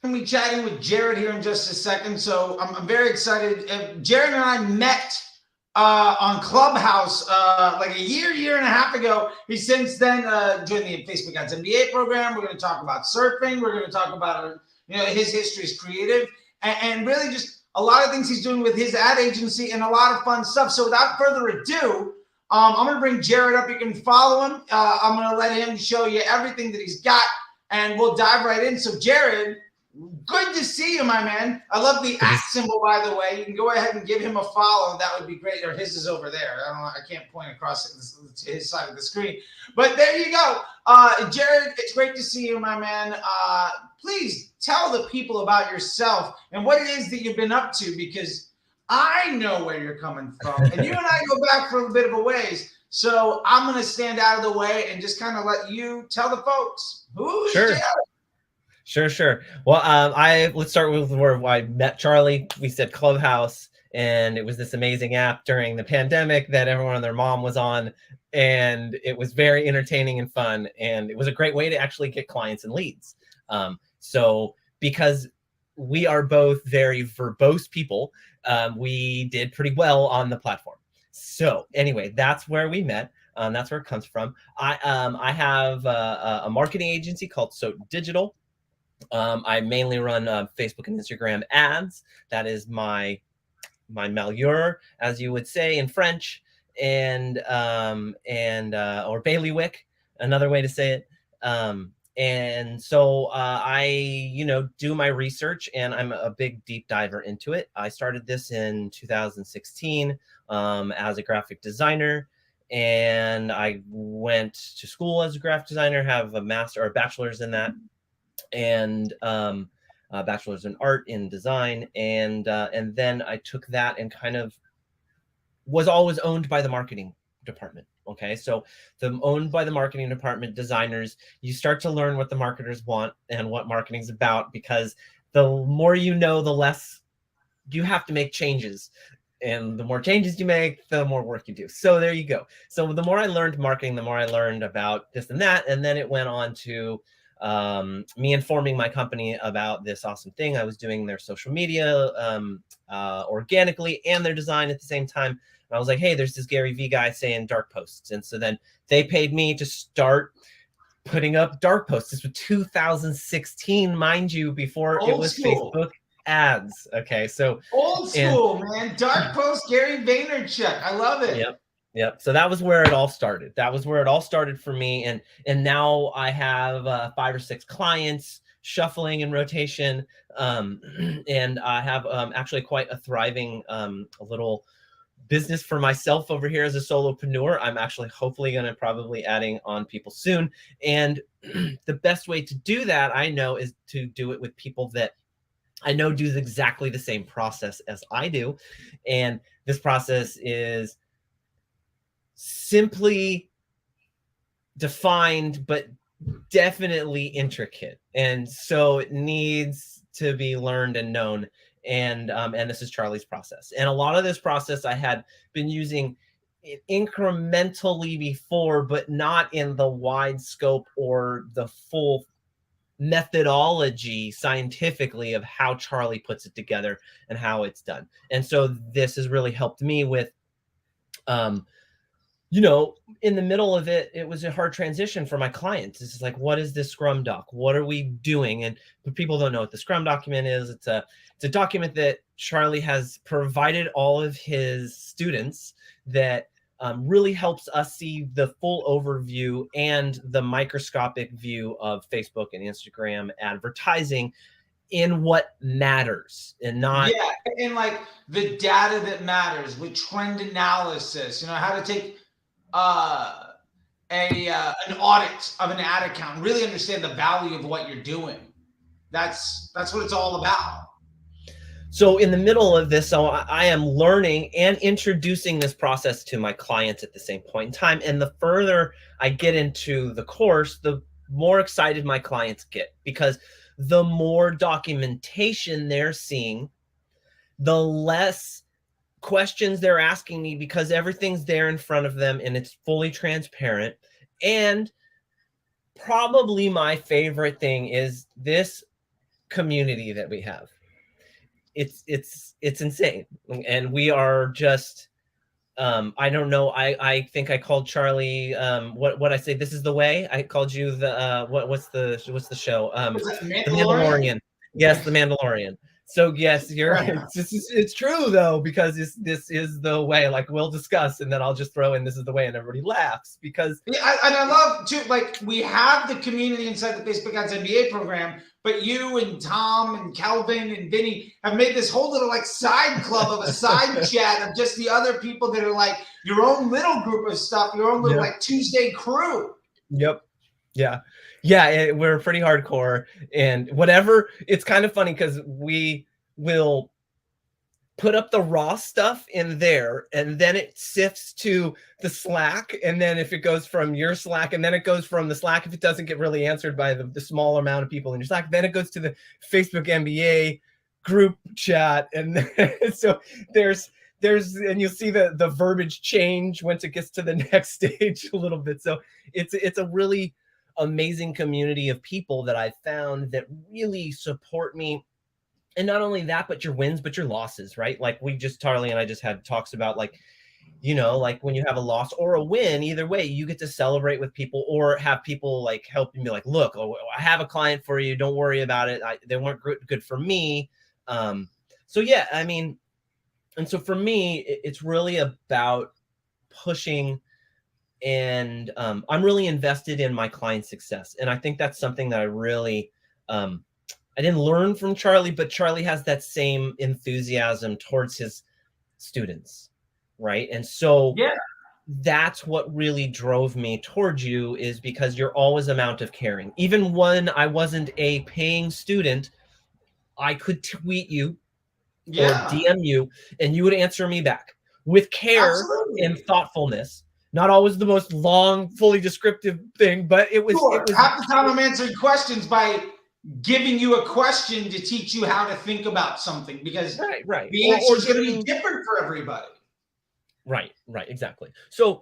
Going to be chatting with Jered here in just a second. So I'm very excited. Jered and I met on Clubhouse like a year and a half ago. He since then joined the Facebook Ads MBA program. We're going to talk about surfing. We're going to talk about his history as creative and really just a lot of things he's doing with his ad agency and a lot of fun stuff. So without further ado, I'm going to bring Jered up. You can follow him. I'm going to let him show you everything that he's got, and we'll dive right in. So Jered, good to see you, my man. I love the at symbol, by the way. You can go ahead and give him a follow. That would be great. Or his is over there. I don't know. I can't point across to his side of the screen. But there you go. Jered, it's great to see you, my man. Please tell the people about yourself and what it is that you've been up to, because I know where you're coming from. And you and I go back for a bit of a ways. So I'm going to stand out of the way and just kind of let you tell the folks who's Jered. Sure. Well, let's start with where I met Charlie. We said Clubhouse, and it was this amazing app during the pandemic that everyone and their mom was on, and it was very entertaining and fun, and it was a great way to actually get clients and leads. So because we are both very verbose people, we did pretty well on the platform. So anyway, that's where we met. That's where it comes from. I have a marketing agency called So Digital. I mainly run Facebook and Instagram ads. That is my malheur, as you would say in French, or bailiwick, another way to say it. And so I, do my research, and I'm a big deep diver into it. I started this in 2016 as a graphic designer, and I went to school as a graphic designer, have a master or bachelor's in that, and bachelor's in art in design, and then I took that and kind of was always owned by the marketing department. Okay, so owned by the marketing department, designers, you start to learn what the marketers want and what marketing's about, because the more you know, the less you have to make changes. And the more changes you make, the more work you do. So there you go. So the more I learned marketing, the more I learned about this and that. And then it went on to me informing my company about this awesome thing. I was doing their social media organically and their design at the same time. And I was like, hey, there's this Gary V guy saying dark posts. And so then they paid me to start putting up dark posts. This was 2016, mind you, before it was Facebook ads. Okay, so old school, man. Dark post, Gary Vaynerchuk. I love it. Yep. So that was where it all started. That was where it all started for me. And now I have 5 or 6 clients shuffling in rotation. And I have actually quite a thriving little business for myself over here as a solopreneur. I'm actually hopefully going to probably adding on people soon. And the best way to do that, I know, is to do it with people that I know do exactly the same process as I do. And this process is simply defined, but definitely intricate. And so it needs to be learned and known. And this is Charlie's process. And a lot of this process I had been using incrementally before, but not in the wide scope or the full methodology scientifically of how Charlie puts it together and how it's done. And so this has really helped me with, in the middle of it, it was a hard transition for my clients. It's like, what is this Scrum doc? What are we doing? And people don't know what the Scrum document is. It's a document that Charlie has provided all of his students that really helps us see the full overview and the microscopic view of Facebook and Instagram advertising in what matters, and not and like the data that matters with trend analysis. How to take an audit of an ad account, really understand the value of what you're doing. That's what it's all about. So in the middle of this, so I am learning and introducing this process to my clients at the same point in time. And the further I get into the course, the more excited my clients get, because the more documentation they're seeing, the less questions they're asking me, because everything's there in front of them and it's fully transparent. And probably my favorite thing is this community that we have. It's insane. And we are just, I don't know. I think I called Charlie, what I say, this is the way. I called you the, what's the show? Was that The Mandalorian? Mandalorian. Yes, the Mandalorian. So yes, it's true though, because this is the way, like we'll discuss, and then I'll just throw in this is the way, and everybody laughs because and I love too, like we have the community inside the Facebook Ads MBA program, but you and Tom and Calvin and Vinny have made this whole little like side club of a side chat of just the other people that are like your own little group of stuff, your own little like Tuesday crew. Yep. Yeah. We're pretty hardcore, and whatever. It's kind of funny because we will put up the raw stuff in there, and then it sifts to the Slack, and then if it goes from your Slack, and then it goes from the Slack, if it doesn't get really answered by the small amount of people in your Slack, then it goes to the Facebook MBA group chat, and so there's and you'll see the verbiage change once it gets to the next stage a little bit. So it's a really amazing community of people that I've found that really support me. And not only that, but your wins, but your losses, right? Like Charlie and I just had talks about, like, you know, like when you have a loss or a win, either way, you get to celebrate with people or have people like help you be like, look, I have a client for you. Don't worry about it. They weren't good for me. So yeah, I mean, and so for me, it's really about pushing, and I'm really invested in my client success. And I think that's something that I really, I didn't learn from Charlie, but Charlie has that same enthusiasm towards his students, right? And so that's what really drove me towards you, is because you're always amount of caring. Even when I wasn't a paying student, I could tweet you or DM you, and you would answer me back with care and thoughtfulness. Not always the most long, fully descriptive thing, but it was half the time I'm answering questions by giving you a question to teach you how to think about something, because the answer is going to be different for everybody. Right, exactly. So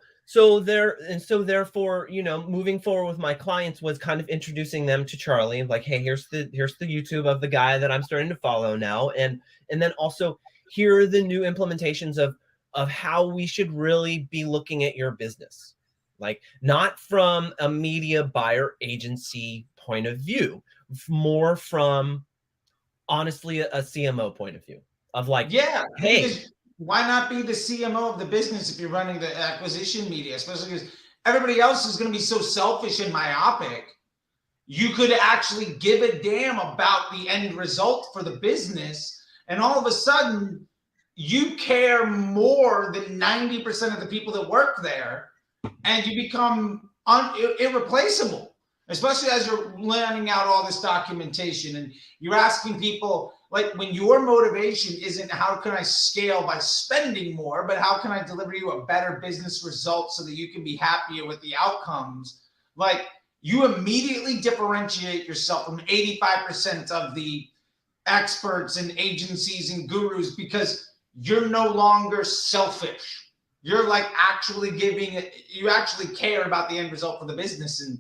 therefore, you know, moving forward with my clients was kind of introducing them to Charlie, like, hey, here's the YouTube of the guy that I'm starting to follow now, and then also here are the new implementations of how we should really be looking at your business, like not from a media buyer agency point of view, more from honestly a CMO point of view of like, hey, why not be the CMO of the business if you're running the acquisition media, especially because everybody else is going to be so selfish and myopic. You could actually give a damn about the end result for the business, and all of a sudden you care more than 90% of the people that work there, and you become irreplaceable, especially as you're laying out all this documentation and you're asking people, like, when your motivation isn't how can I scale by spending more, but how can I deliver you a better business result so that you can be happier with the outcomes, like, you immediately differentiate yourself from 85% of the experts and agencies and gurus, because you're no longer selfish. You're like actually you actually care about the end result for the business. And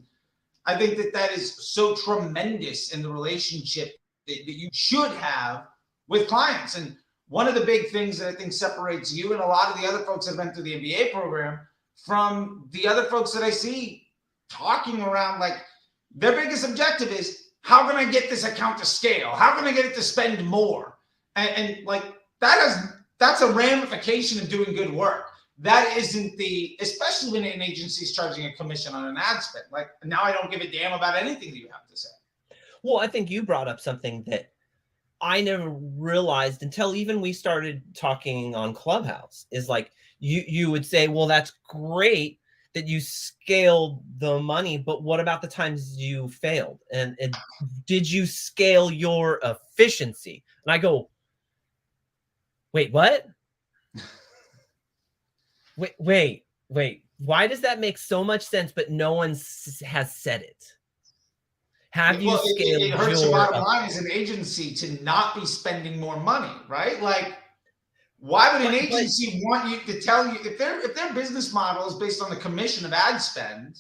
I think that is so tremendous in the relationship that you should have with clients. And one of the big things that I think separates you and a lot of the other folks that have been through the MBA program from the other folks that I see talking around, like, their biggest objective is, how can I get this account to scale? How can I get it to spend more? And like, that's a ramification of doing good work. That isn't especially when an agency is charging a commission on an ad spend. Like, now I don't give a damn about anything that you have to say. Well, I think you brought up something that I never realized until even we started talking on Clubhouse, is like, you would say, well, that's great that you scaled the money, but what about the times you failed? And did you scale your efficiency? And I go, wait, what? Wait. Why does that make so much sense, but no one has said it? Have you scaled it hurts your bottom line as an agency to not be spending more money, right? Like, why would an agency want you to tell you if their business model is based on the commission of ad spend?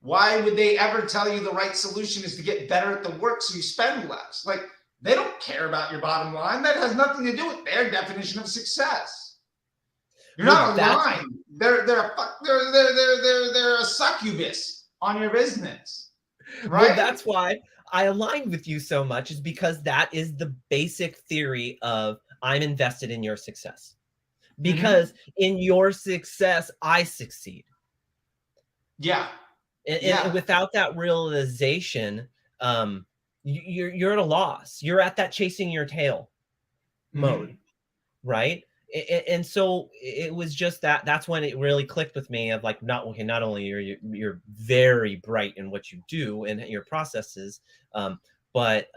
Why would they ever tell you the right solution is to get better at the work so you spend less? Like, they don't care about your bottom line. That has nothing to do with their definition of success. You're not aligned. They're a succubus on your business, right? Well, that's why I align with you so much, is because that is the basic theory of I'm invested in your success. Because in your success, I succeed. Yeah. And without that realization, you're at a loss. You're at that chasing your tail mode, right? And so it was just that's when it really clicked with me of like, not only you're very bright in what you do and your processes, but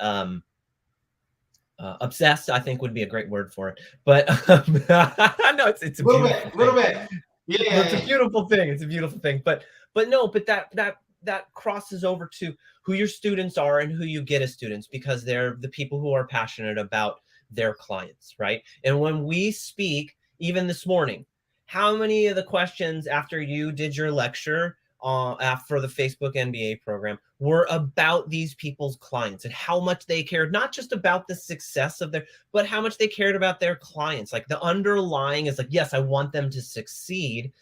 obsessed, I think, would be a great word for it. But no, it's a little bit. Yeah, it's a beautiful thing. It's a beautiful thing. But that crosses over to who your students are and who you get as students, because they're the people who are passionate about their clients, right? And when we speak, even this morning, how many of the questions after you did your lecture for the Facebook MBA program were about these people's clients and how much they cared, not just about the success of but how much they cared about their clients? Like, the underlying is like, yes, I want them to succeed,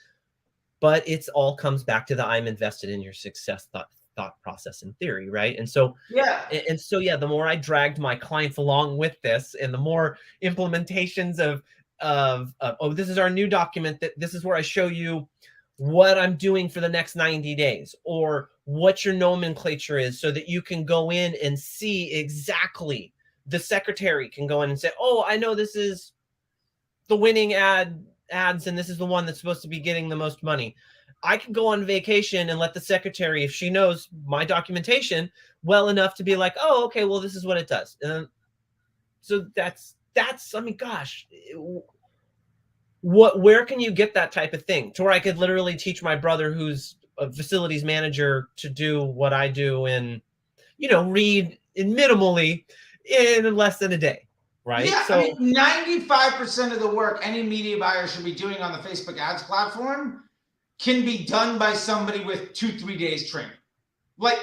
but it's all comes back to the I'm invested in your success thought process and theory, right? And so the more I dragged my clients along with this, and the more implementations of oh, this is our new document, that this is where I show you what I'm doing for the next 90 days, or what your nomenclature is, so that you can go in and see exactly. The secretary can go in and say, oh, I know this is the winning ads, and this is the one that's supposed to be getting the most money. I can go on vacation and let the secretary, if she knows my documentation well enough, to be like, oh, okay, well, this is what it does. So that's, I mean, gosh, where can you get that type of thing to where I could literally teach my brother, who's a facilities manager, to do what I do and, read minimally in less than a day, right? Yeah, so, I mean, 95% of the work any media buyer should be doing on the Facebook ads platform can be done by somebody with 2-3 days training. Like,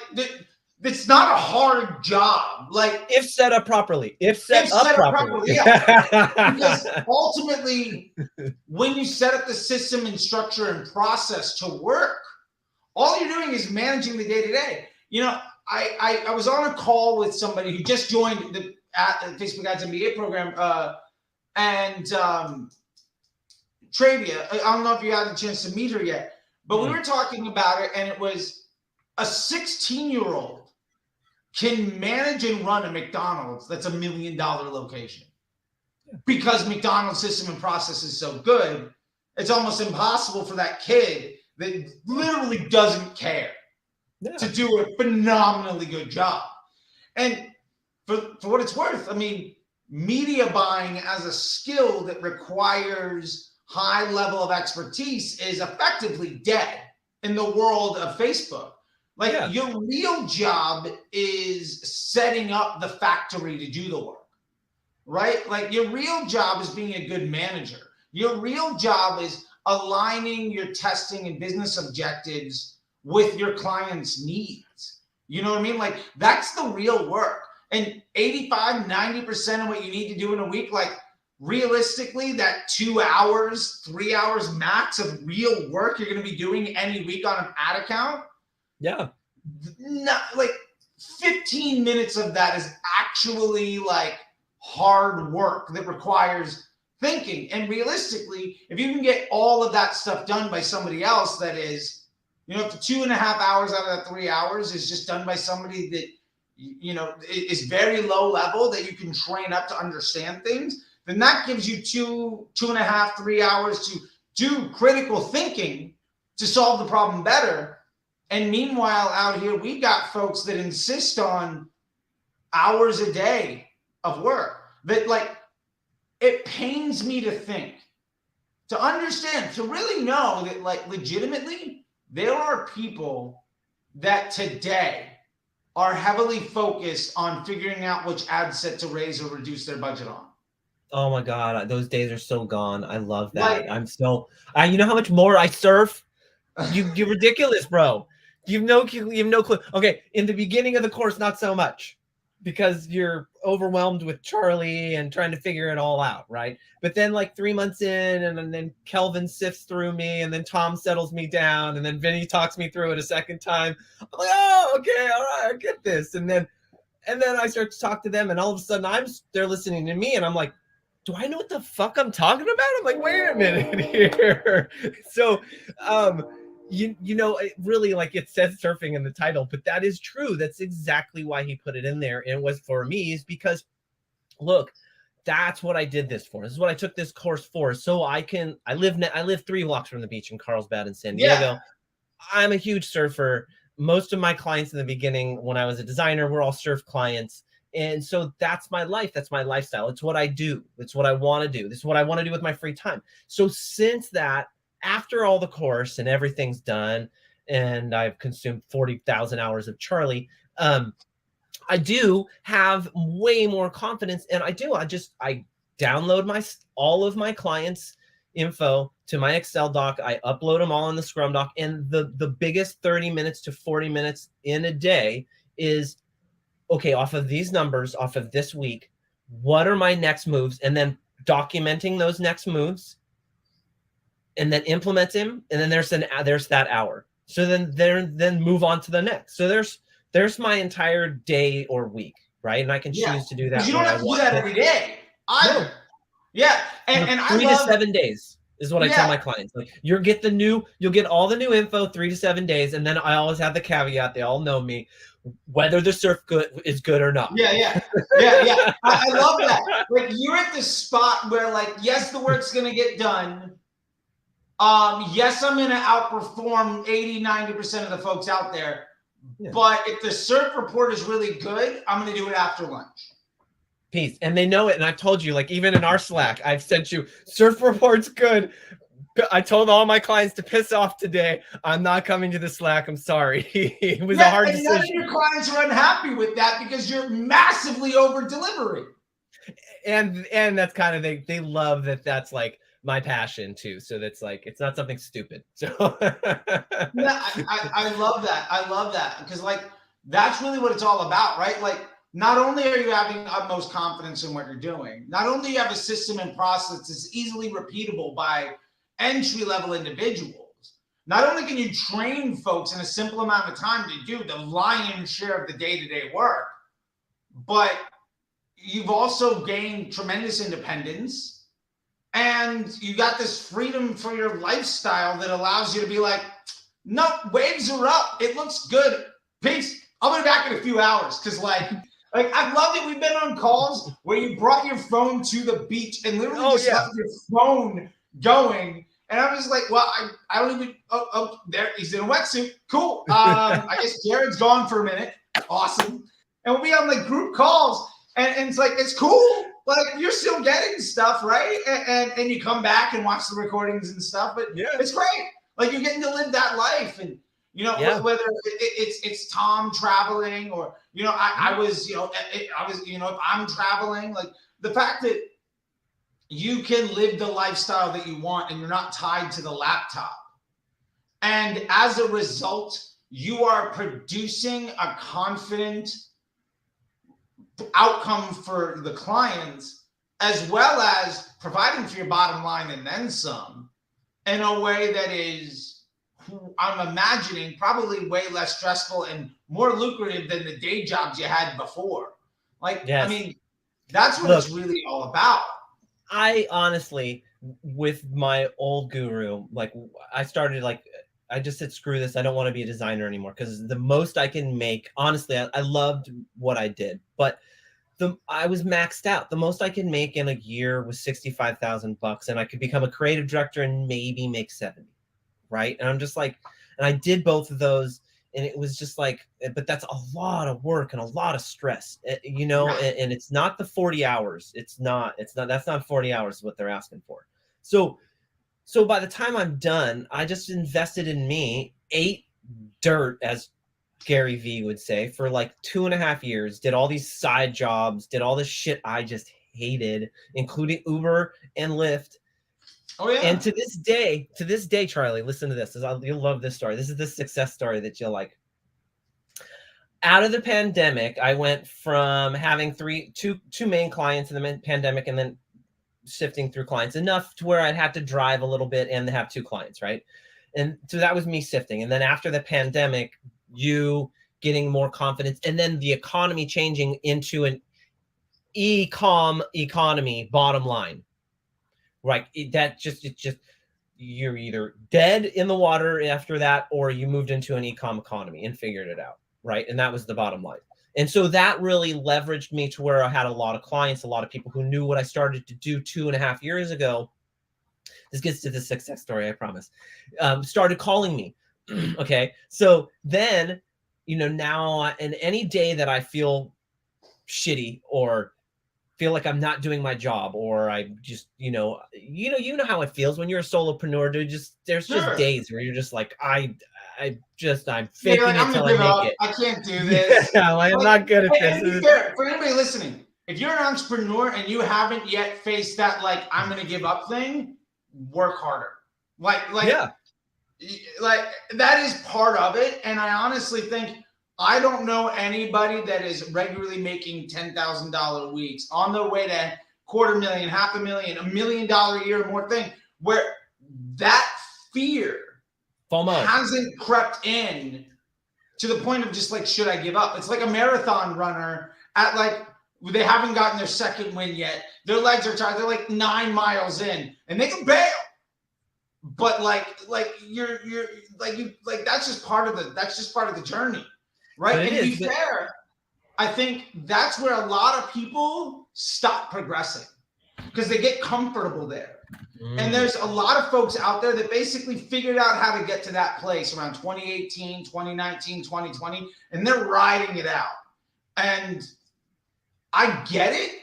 it's not a hard job. Like, if set up properly, yeah. Because ultimately, when you set up the system and structure and process to work, all you're doing is managing the day-to-day. I was on a call with somebody who just joined the Facebook Ads MBA program, and Travia. I don't know if you had a chance to meet her yet, but we were talking about it, and it was a 16-year-old can manage and run a McDonald's that's $1 million location. Because McDonald's system and process is so good, it's almost impossible for that kid that literally doesn't care to do a phenomenally good job. And for what it's worth, I mean, media buying as a skill that requires high level of expertise is effectively dead in the world of Facebook. Like, your real job is setting up the factory to do the work, right? Like, your real job is being a good manager. Your real job is aligning your testing and business objectives with your client's needs. You know what I mean? Like, that's the real work. And 85-90% of what you need to do in a week, like, realistically, that 2 hours, 3 hours max of real work you're going to be doing any week on an ad account. Not like 15 minutes of that is actually like hard work that requires thinking. And realistically, if you can get all of that stuff done by somebody else, that is, if the 2.5 hours out of that 3 hours is just done by somebody that, is very low level, that you can train up to understand things, then that gives you 2.5, 3 hours to do critical thinking to solve the problem better. And meanwhile, out here, we got folks that insist on hours a day of work. That, like, it pains me to think, to understand, to really know that, like, legitimately, there are people that today are heavily focused on figuring out which ad set to raise or reduce their budget on. Oh my God, those days are so gone. I love that. Like, you know how much more I surf? You're ridiculous, bro. You have no clue. Okay, in the beginning of the course, not so much, because you're overwhelmed with Charlie and trying to figure it all out, right? But then like 3 months in, and then Kelvin sifts through me, and then Tom settles me down, and then Vinny talks me through it a second time. I'm like, oh, okay, all right, I get this. And then I start to talk to them, and all of a sudden they're listening to me, and I'm like, do I know what the fuck I'm talking about? I'm like, wait a minute here. So, you know, it really, like, it says surfing in the title, but that is true. That's exactly why he put it in there. And it was for me, is because, look, that's what I did this for. This is what I took this course for. So I live 3 blocks from the beach in Carlsbad in San Diego. Yeah. I'm a huge surfer. Most of my clients in the beginning, when I was a designer, were all surf clients. And so that's my life. That's my lifestyle. It's what I do. It's what I want to do. This is what I want to do with my free time. So since that, after all the course and everything's done, and I've consumed 40,000 hours of Charlie, I do have way more confidence. And I download all of my clients' info to my Excel doc. I upload them all in the Scrum doc. And the biggest 30 minutes to 40 minutes in a day is, okay, off of these numbers, off of this week, what are my next moves? And then documenting those next moves, and then implement them. And then there's that hour. So then move on to the next. So there's my entire day or week, right? And I can choose to do that. You don't have to do that every day either. No. Yeah. And 3 to 7 days is what I tell my clients. Like, you'll get all the new info 3 to 7 days. And then I always have the caveat, they all know me, whether the surf is good or not. Yeah. I love that. Like, you're at the spot where, like, yes, the work's going to get done. Yes, I'm going to outperform 80-90% of the folks out there. Yeah. But if the surf report is really good, I'm going to do it after lunch. Peace. And they know it. And I've told you, like, even in our Slack, I've sent you, surf report's good. I told all my clients to piss off today. I'm not coming to the Slack. I'm sorry. It was a hard decision. None of your clients are unhappy with that because you're massively over delivering. And that's kind of, they love that. That's like my passion too. So that's like, it's not something stupid. So yeah, I love that. I love that because, like, that's really what it's all about, right? Like, not only are you having utmost confidence in what you're doing, not only do you have a system and process that's easily repeatable by entry-level individuals, not only can you train folks in a simple amount of time to do the lion's share of the day-to-day work, but you've also gained tremendous independence, and you got this freedom for your lifestyle that allows you to be like, no, waves are up. It looks good. Peace. I'll be back in a few hours. Because, like I love that we've been on calls where you brought your phone to the beach and literally left your phone going. And I was like, well, I don't even, there, he's in a wetsuit. Cool. I guess Jered's gone for a minute. Awesome. And we'll be on, like, group calls. And it's like, it's cool. Like, you're still getting stuff, right? And you come back and watch the recordings and stuff. But it's great. Like, you're getting to live that life. And, you know, whether it's Tom traveling or, you know, I was, if I'm traveling, like, the fact that you can live the lifestyle that you want and you're not tied to the laptop. And as a result, you are producing a confident outcome for the clients, as well as providing for your bottom line and then some, in a way that is, I'm imagining, probably way less stressful and more lucrative than the day jobs you had before. Like, I mean, that's what it's really all about. I honestly, with my old guru, like, I started, like, I just said, screw this. I don't want to be a designer anymore, because the most I can make, honestly, I loved what I did, but I was maxed out. The most I could make in a year was $65,000, and I could become a creative director and maybe make 70, right? And I'm just like, and I did both of those, and it was just like, but that's a lot of work and a lot of stress, you know, and it's not the 40 hours. That's not 40 hours is what they're asking for. So by the time I'm done, I just invested in me, ate dirt, as Gary Vee would say, for like 2.5 years, did all these side jobs, did all this shit I just hated, including Uber and Lyft. Oh yeah. And to this day, Charlie, listen to this. You'll love this story. This is the success story that you'll like. Out of the pandemic, I went from having two main clients in the pandemic, and then sifting through clients enough to where I'd have to drive a little bit and have 2 clients, right? And so that was me sifting. And then after the pandemic, you getting more confidence, and then the economy changing into an e-com economy, bottom line, right? It's just you're either dead in the water after that, or you moved into an e-com economy and figured it out, right? And that was the bottom line. And so that really leveraged me to where I had a lot of clients, a lot of people who knew what I started to do 2.5 years ago. This gets to the success story, I promise. Started calling me. Okay. So then, now, and any day that I feel shitty or feel like I'm not doing my job, or I just, you know how it feels when you're a solopreneur, dude. There's just days where you're just like, I'm faking it I'm till gonna I give make up. it. I can't do this. Yeah, I'm not good at this. And to be fair, for anybody listening, if you're an entrepreneur and you haven't yet faced that, like, I'm gonna give up thing, work harder. Yeah. Like that is part of it. And I honestly think I don't know anybody that is regularly making $10,000 weeks on their way to $250,000, $500,000, $1 million a year or more thing, where that fear FOMO hasn't crept in to the point of just like, should I give up? It's like a marathon runner at like, they haven't gotten their second win yet. Their legs are tired. They're like 9 miles in and they can bail. But you're that's just part of the journey, right? And to be fair, I think that's where a lot of people stop progressing because they get comfortable there. And there's a lot of folks out there that basically figured out how to get to that place around 2018, 2019, 2020, and they're riding it out. And I get it.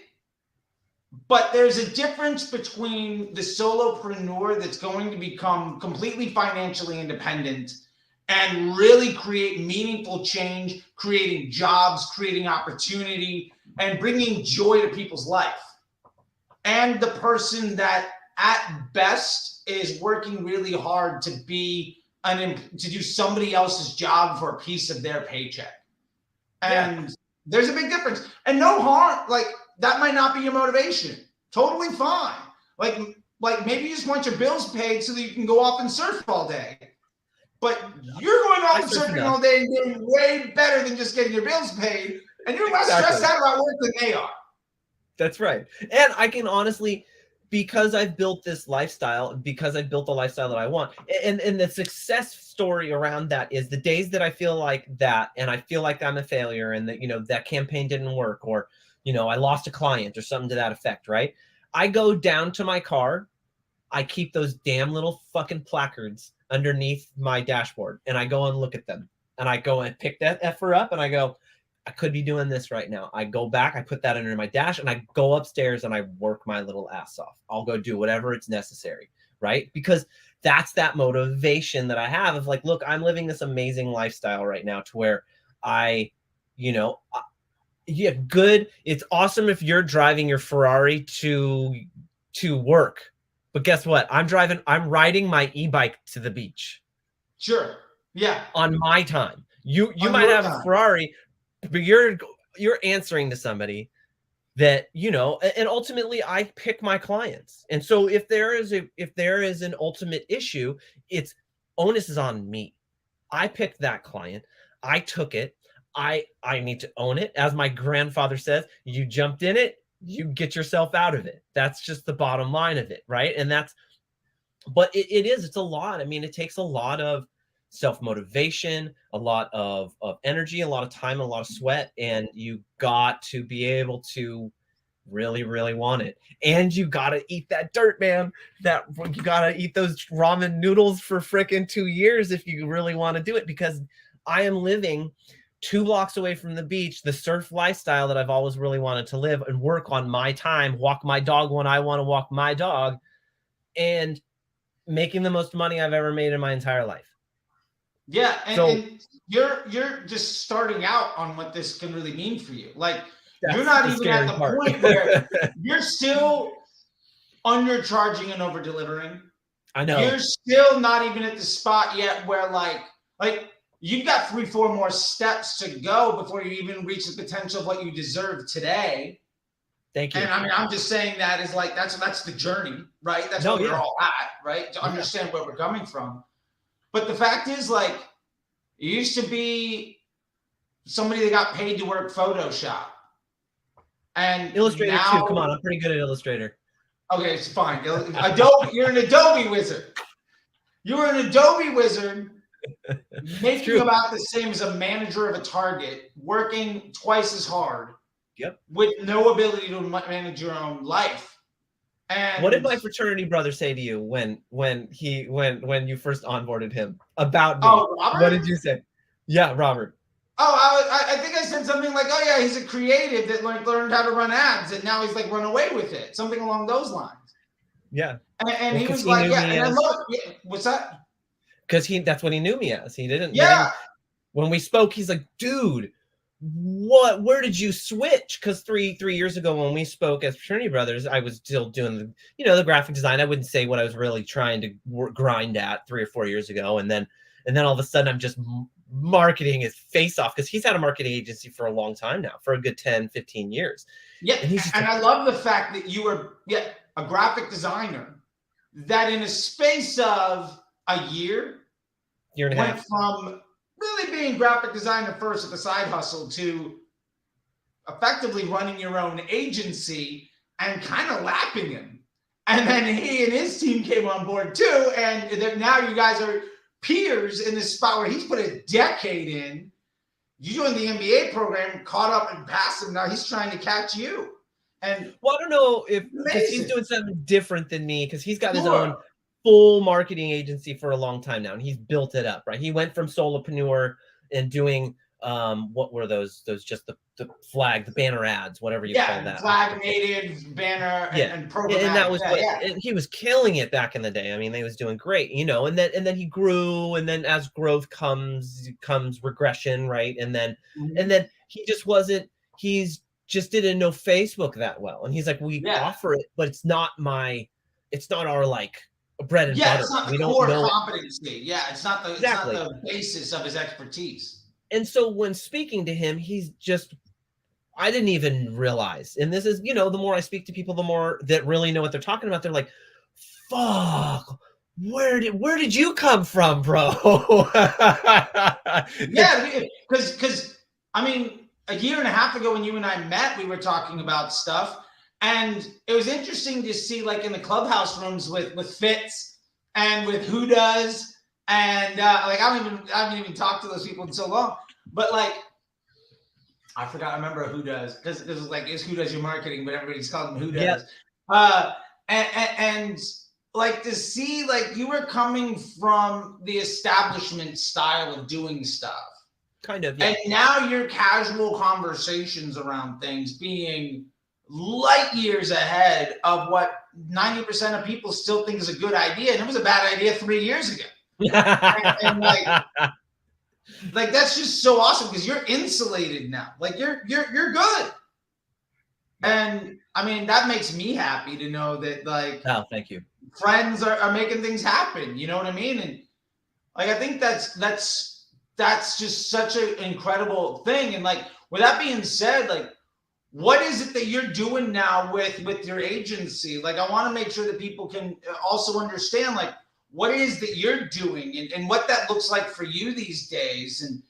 But there's a difference between the solopreneur that's going to become completely financially independent and really create meaningful change, creating jobs, creating opportunity, and bringing joy to people's life. And the person that at best is working really hard to do somebody else's job for a piece of their paycheck. And there's a big difference. And no harm, like, that might not be your motivation. Totally fine. Like maybe you just want your bills paid so that you can go off and surf all day. But you're going off and surfing all day and doing way better than just getting your bills paid. And you're less stressed out about work than they are. That's right. And I can honestly, because I've built this lifestyle, because I've built the lifestyle that I want, and the success story around that is the days that I feel like that, and I feel like I'm a failure, and that, that campaign didn't work, or, I lost a client or something to that effect, right? I go down to my car. I keep those damn little fucking placards underneath my dashboard, and I go and look at them, and I go and pick that effer up, and I go, I could be doing this right now. I go back, I put that under my dash, and I go upstairs and I work my little ass off. I'll go do whatever it's necessary, right? Because that's that motivation that I have of like, look, I'm living this amazing lifestyle right now to where good. It's awesome if you're driving your Ferrari to work. But guess what? I'm riding my e-bike to the beach. Sure. Yeah. On my time. You might have a Ferrari, but you're answering to somebody that, and ultimately I pick my clients. And so if there is an ultimate issue, it's onus is on me. I picked that client. I took it. I need to own it. As my grandfather says, you jumped in it, you get yourself out of it. That's just the bottom line of it, right? And but it's a lot. I mean, it takes a lot of self-motivation, a lot of energy, a lot of time, a lot of sweat, and you got to be able to really, really want it. And you got to eat that dirt, man. You got to eat those ramen noodles for frickin' 2 years if you really want to do it, because I am living 2 blocks away from the beach, the surf lifestyle that I've always really wanted to live, and work on my time, walk my dog when I want to walk my dog, and making the most money I've ever made in my entire life. Yeah, and you're just starting out on what this can really mean for you. Like, you're not even at the point where you're still undercharging and over delivering. I know. You're still not even at the spot yet where like you've got 3-4 more steps to go before you even reach the potential of what you deserve today. Thank you. And I mean, I'm just saying that is like that's the journey, right? That's what we're all at, right? To understand where we're coming from. But the fact is, like, it used to be somebody that got paid to work Photoshop. And Illustrator now, too. Come on, I'm pretty good at Illustrator. Okay, it's fine. Adobe, you're an Adobe wizard. You were an Adobe wizard making about the same as a manager of a Target, working twice as hard. Yep. With no ability to manage your own life. And what did my fraternity brother say to you when you first onboarded him about me? Oh, Robert? What did you say? Yeah, Robert. Oh, I think I said something like, "Oh yeah, he's a creative that like learned how to run ads, and now he's like run away with it." Something along those lines. Yeah. And well, he was like, "Yeah." And I love, yeah, what's that? Because that's what he knew me as. He didn't. Yeah. When we spoke, he's like, "Dude, where did you switch?" Because three years ago when we spoke as fraternity brothers, I was still doing the graphic design. I wouldn't say what I was really trying to grind at 3 or 4 years ago, and then all of a sudden I'm just marketing his face off, because he's had a marketing agency for a long time now, for a good 10-15 years. Yeah, and I love the fact that you were a graphic designer that in a space of a year and a went half from really being graphic designer first at the side hustle to effectively running your own agency and kind of lapping him. And then he and his team came on board too. And now you guys are peers in this spot where he's put a decade in. You joined the MBA program, caught up and passed him. Now he's trying to catch you. And well, I don't know if because he's doing something different than me, because he's got his own full marketing agency for a long time now, and he's built it up, right? He went from solopreneur and doing what were those just the banner ads, whatever you call that. Flag native banner and programmatic. And that was and he was killing it back in the day. I mean, he was doing great, and then he grew, and then as growth comes regression, right? And then he just wasn't, just didn't know Facebook that well. And he's like, we offer it, but it's not our like bread and butter. It's not the core competency. Yeah, it's not the basis of his expertise. And so when speaking to him, he's just, I didn't even realize. And this is, the more I speak to people, the more that really know what they're talking about. They're like, fuck, where did you come from, bro? Yeah, because I mean, a year and a half ago when you and I met, we were talking about stuff. And it was interesting to see, like, in the Clubhouse rooms with Fitz and with Who Does, and I haven't even talked to those people in so long. But like, I remember Who Does, because it was like, it's Who Does Your Marketing, but everybody's calling them Who Does. And like to see, like, you were coming from the establishment style of doing stuff, kind of, and now your casual conversations around things being light years ahead of what 90% of people still think is a good idea, and it was a bad idea 3 years ago. and like that's just so awesome, because you're insulated now. Like you're good. And I mean, that makes me happy to know that, like, oh, thank you. Friends are making things happen. You know what I mean? And like, I think that's just such an incredible thing. And like, with that being said, like, what is it that you're doing now with your agency? Like, I want to make sure that people can also understand, like, what it is that you're doing and what that looks like for you these days. And,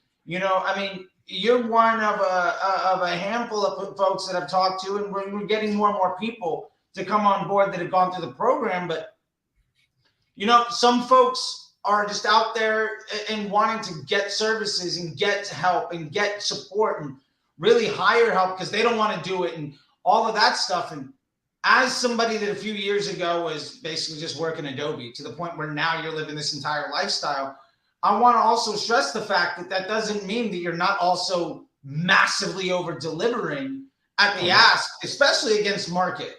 I mean, you're one of a handful of folks that I've talked to, and we're getting more and more people to come on board that have gone through the program. But, some folks are just out there and wanting to get services and get help and get support and really hire help because they don't want to do it and all of that stuff. And as somebody that a few years ago was basically just working Adobe to the point where now you're living this entire lifestyle, I want to also stress the fact that doesn't mean that you're not also massively over delivering at the ask, especially against market,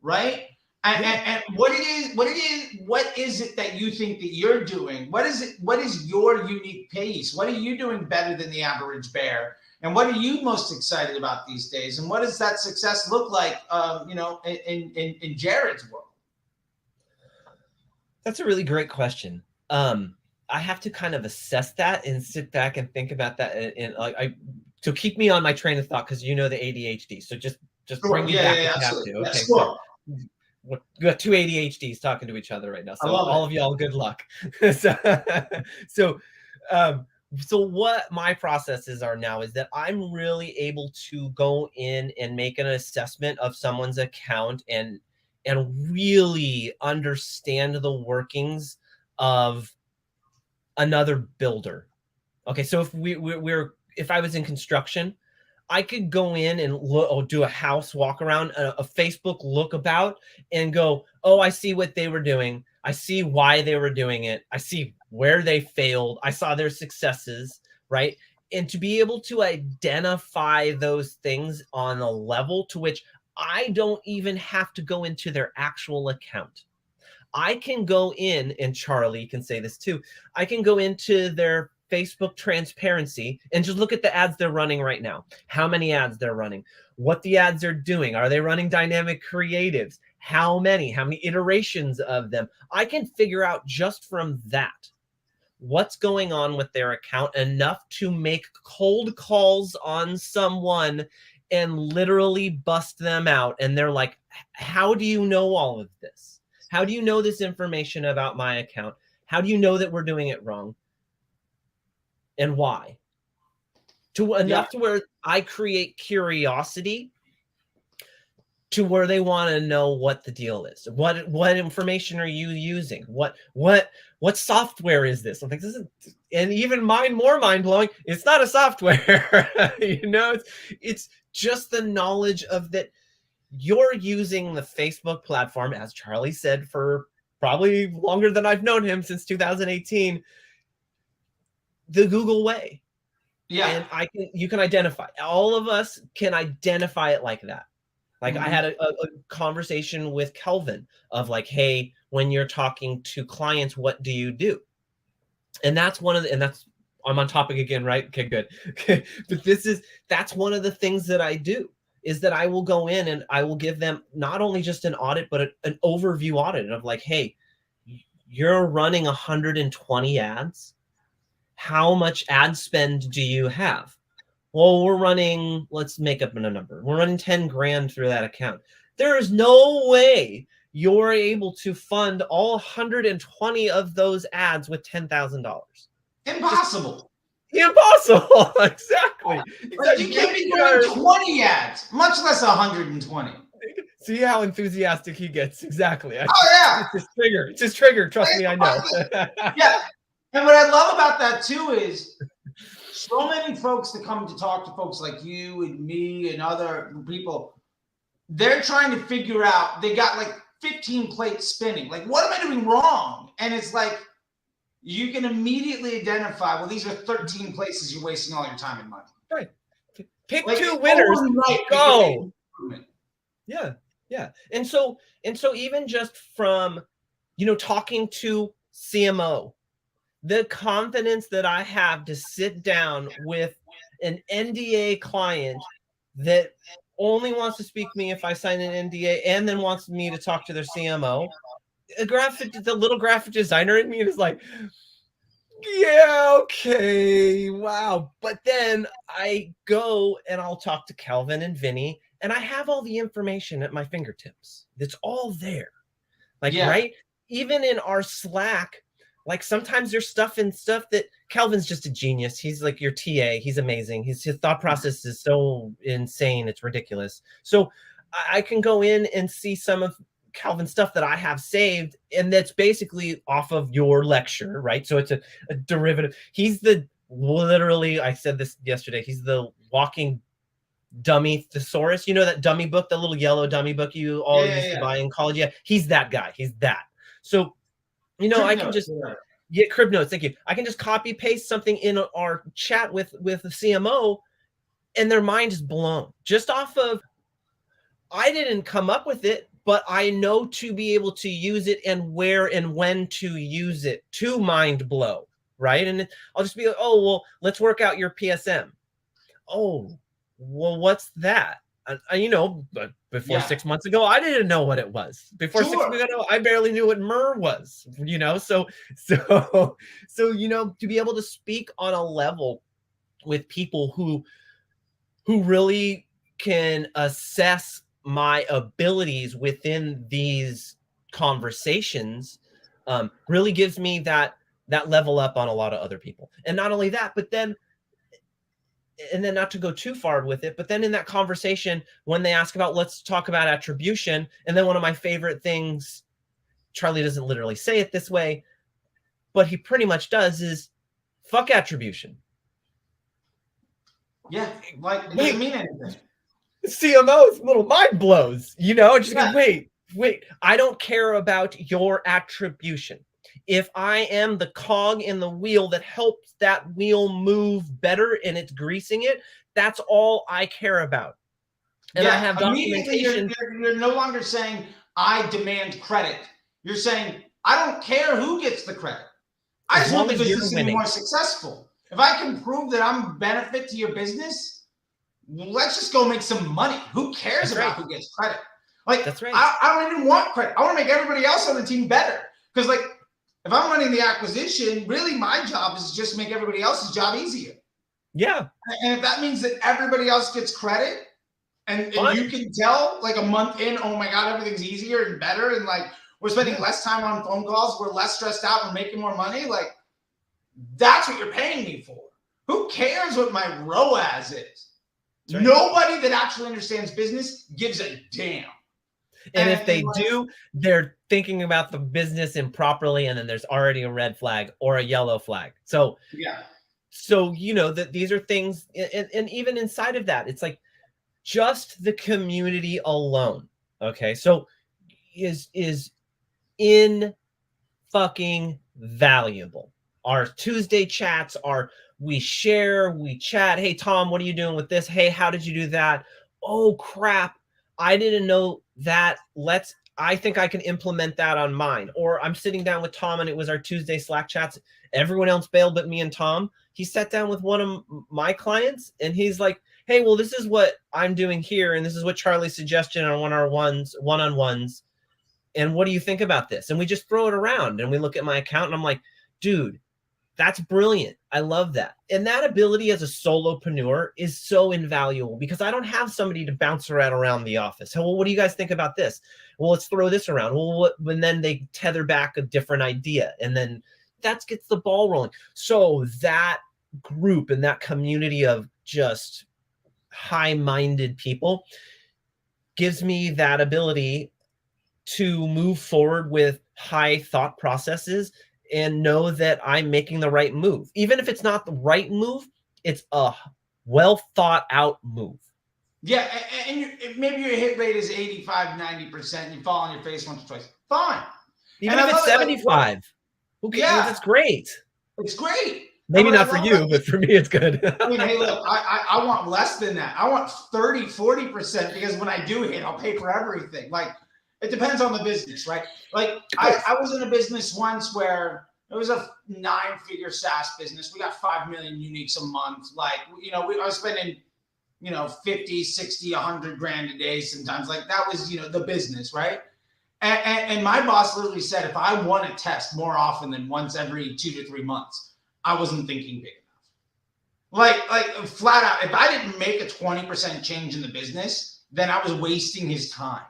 right? And what is it that you think that you're doing? What is your unique pace? What are you doing better than the average bear? And what are you most excited about these days? And what does that success look like, in Jered's world? That's a really great question. I have to kind of assess that and sit back and think about that, and like so keep me on my train of thought, because you know the ADHD. So just Sure. bring me Yeah, back yeah, if yeah, you have absolutely. to. Yeah, Okay, so sure. we got two ADHDs talking to each other right now. I So love all it. of y'all, good luck. so, so, um, so what my processes are now is that I'm really able to go in and make an assessment of someone's account and really understand the workings of another builder. Okay, so if if I was in construction, I could go in and look, or do a house walk around, a Facebook look about, and go, oh, I see what they were doing. I see why they were doing it. I see where they failed. I saw their successes, right? And to be able to identify those things on a level to which I don't even have to go into their actual account. I can go in, and Charlie can say this too, I can go into their Facebook transparency and just look at the ads they're running right now, how many ads they're running, what the ads are doing. Are they running dynamic creatives? How many iterations of them? I can figure out just from that what's going on with their account enough to make cold calls on someone and literally bust them out. And they're like, how do you know all of this? How do you know this information about my account? How do you know that we're doing it wrong? And why? To enough to where I create curiosity to where they want to know what the deal is. What information are you using? What software is this? I'm like, this is, and even more mind blowing. It's not a software, it's just the knowledge of that you're using the Facebook platform, as Charlie said, for probably longer than I've known him, since 2018, the Google way. Yeah. And you can identify, all of us can identify it like that. Like I had a conversation with Kelvin of like, hey, when you're talking to clients, what do you do? And that's I'm on topic again, right? Okay, good. Okay. But that's one of the things that I do, is that I will go in and I will give them not only just an audit, but an overview audit of like, hey, you're running 120 ads. How much ad spend do you have? Well, we're running, let's make up a number. We're running 10 grand through that account. There is no way you're able to fund all 120 of those ads with $10,000. Impossible. Impossible. Exactly. Like, you can't be running 20 ads, much less 120. See how enthusiastic he gets. Exactly. Oh, yeah. It's his trigger. Trust me, I know. Yeah. And what I love about that too is so many folks that come to talk to folks like you and me and other people, they're trying to figure out, they got like 15 plates spinning. Like, what am I doing wrong? And it's like, you can immediately identify, well, these are 13 places you're wasting all your time and money. Right. Pick like, 2 winners. Go. Yeah. Yeah. And so even just from, talking to CMO, the confidence that I have to sit down with an NDA client that only wants to speak to me if I sign an NDA, and then wants me to talk to their CMO, the little graphic designer in me is like, yeah, okay, wow. But then I go and I'll talk to Calvin and Vinny, and I have all the information at my fingertips. It's all there. Like, right? Even in our Slack, like sometimes there's stuff that Calvin's just a genius. He's like your TA. He's amazing. His thought process is so insane. It's ridiculous. So I can go in and see some of Calvin's stuff that I have saved, and that's basically off of your lecture, right? So it's a derivative. He's literally, I said this yesterday, he's the walking dummy thesaurus. You know that dummy book, the little yellow dummy book you all used to buy in college? Yeah, he's that guy. He's that. So, I can just crib notes. Thank you. I can just copy paste something in our chat with the CMO, and their mind is blown just off of, I didn't come up with it, but I know to be able to use it and where and when to use it to mind blow, right? And I'll just be like, oh, well, let's work out your PSM. Oh, well, what's that? You know, but before Yeah. 6 months ago, I didn't know what it was. Before 6 months ago, I barely knew what myrrh was, you know? So, you know, to be able to speak on a level with people who really can assess my abilities within these conversations, really gives me that level up on a lot of other people. And not only that, but then, and then not to go too far with it, but then in that conversation, when they ask about, let's talk about attribution, and then one of my favorite things, Charlie doesn't literally say it this way, but he pretty much does, is fuck attribution. Yeah, like it doesn't mean anything. CMO's little mind blows, you know, just Yeah. go, wait, I don't care about your attribution. If I am the cog in the wheel that helps that wheel move better and it's greasing it, that's all I care about. And I have documentation. You're no longer saying, I demand credit. You're saying, I don't care who gets the credit. I just want the business to be more successful. If I can prove that I'm a benefit to your business, let's just go make some money. Who cares about who gets credit? Like, that's right. I don't even want credit. I want to make everybody else on the team better. Because, like, if I'm running the acquisition, really my job is just make everybody else's job easier. Yeah. And if that means that everybody else gets credit, and you can tell, like, a month in, oh my God, everything's easier and better, and like we're spending less time on phone calls, we're less stressed out, we're making more money, like, that's what you're paying me for. Who cares what my ROAS is? Right. Nobody that actually understands business gives a damn. And if they do, they're thinking about the business improperly, and then there's already a red flag or a yellow flag. So yeah. So, you know, that these are things, and even inside of that, it's like just the community alone. Okay. So is in fucking valuable. Our Tuesday chats are, we share, we chat. Hey, Tom, what are you doing with this? Hey, how did you do that? Oh, crap. I didn't know that. I think I can implement that on mine. Or I'm sitting down with Tom and it was our Tuesday Slack chats. Everyone else bailed but me and Tom. He sat down with one of my clients and he's like, hey, well, this is what I'm doing here. And this is what Charlie's suggestion on one-on-ones. And what do you think about this? And we just throw it around and we look at my account and I'm like, dude, that's brilliant. I love that. And that ability as a solopreneur is so invaluable because I don't have somebody to bounce around the office. Well, what do you guys think about this? Well, let's throw this around. Well, and then they tether back a different idea. And then that gets the ball rolling. So that group and that community of just high-minded people gives me that ability to move forward with high thought processes and know that I'm making the right move. Even if it's not the right move, it's a well thought out move. Yeah, and maybe your hit rate is 85, 90%, and you fall on your face once or twice. Fine. Even if it's 75. Okay, yeah, that's great. It's great. Maybe not for you, but for me, it's good. I mean, hey, look, I want less than that. I want 30, 40% because when I do hit, I'll pay for everything. Like, it depends on the business, right? Like, I was in a business once where it was a 9-figure SaaS business. We got 5 million uniques a month. Like, you know, I was spending, 50, 60, 100 grand a day sometimes. Like, that was, the business, right? And my boss literally said, if I want to test more often than once every 2 to 3 months, I wasn't thinking big enough. Like flat out, if I didn't make a 20% change in the business, then I was wasting his time.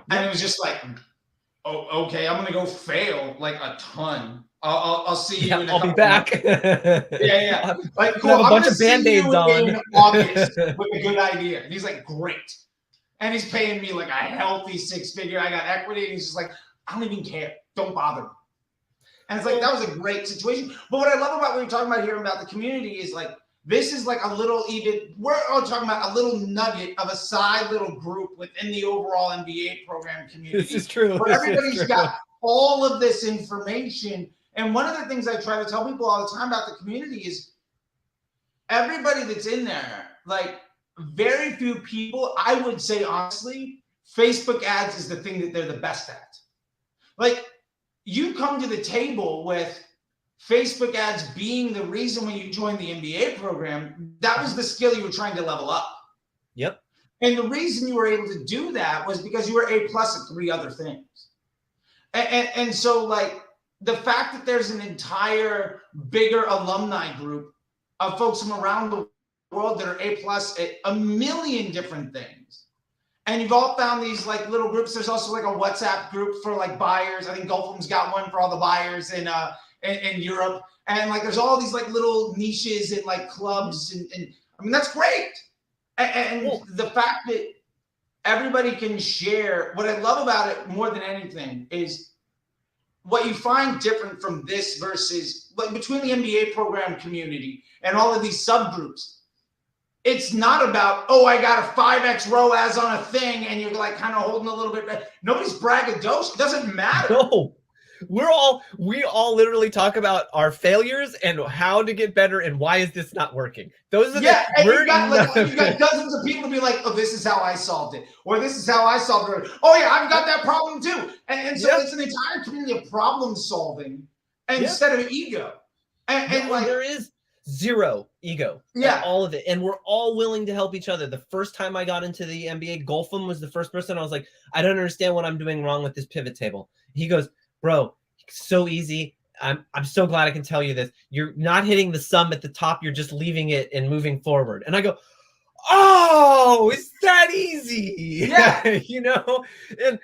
And it was just like, oh, okay, I'm gonna go fail like a ton. I'll see you in a couple be back. Yeah. Like, cool. Have a bunch of Band-Aids on in August with a good idea. And he's like, great. And he's paying me like a healthy 6-figure. I got equity. And he's just like, I don't even care. Don't bother me. And it's like, that was a great situation. But what I love about what you're talking about here about the community is like, this is like a little, we're all talking about a little nugget of a side little group within the overall MBA program community. This is true. But everybody's got all of this information. And one of the things I try to tell people all the time about the community is everybody that's in there, like very few people, I would say honestly, Facebook ads is the thing that they're the best at. Like, you come to the table with Facebook ads being the reason when you joined the MBA program, that was the skill you were trying to level up. Yep. And the reason you were able to do that was because you were A+ at 3 other things. And so like the fact that there's an entire bigger alumni group of folks from around the world that are A+ at a million different things. And you've all found these like little groups. There's also like a WhatsApp group for like buyers. I think Gulfham's got one for all the buyers in Europe. And like there's all these like little niches and like clubs. And I mean, that's great. And the fact that everybody can share, what I love about it more than anything is what you find different from this versus like between the MBA program community and all of these subgroups. It's not about, oh, I got a 5x ROAS on a thing and you're like kind of holding a little bit back. Nobody's braggadocious. It doesn't matter. No, we all literally talk about our failures and how to get better and why is this not working. Those are and you've got dozens of people to be like, oh, this is how I solved it, or this is how I solved it. Oh yeah, I've got that problem too. And so it's an entire community of problem solving instead of ego. And like there is zero ego. All of it. And we're all willing to help each other. The first time I got into the MBA, Gulfham was the first person. I was like, I don't understand what I'm doing wrong with this pivot table. He goes, bro, so easy. I'm so glad I can tell you this. You're not hitting the sum at the top. You're just leaving it and moving forward. And I go, oh, it's that easy. Yeah. You know, and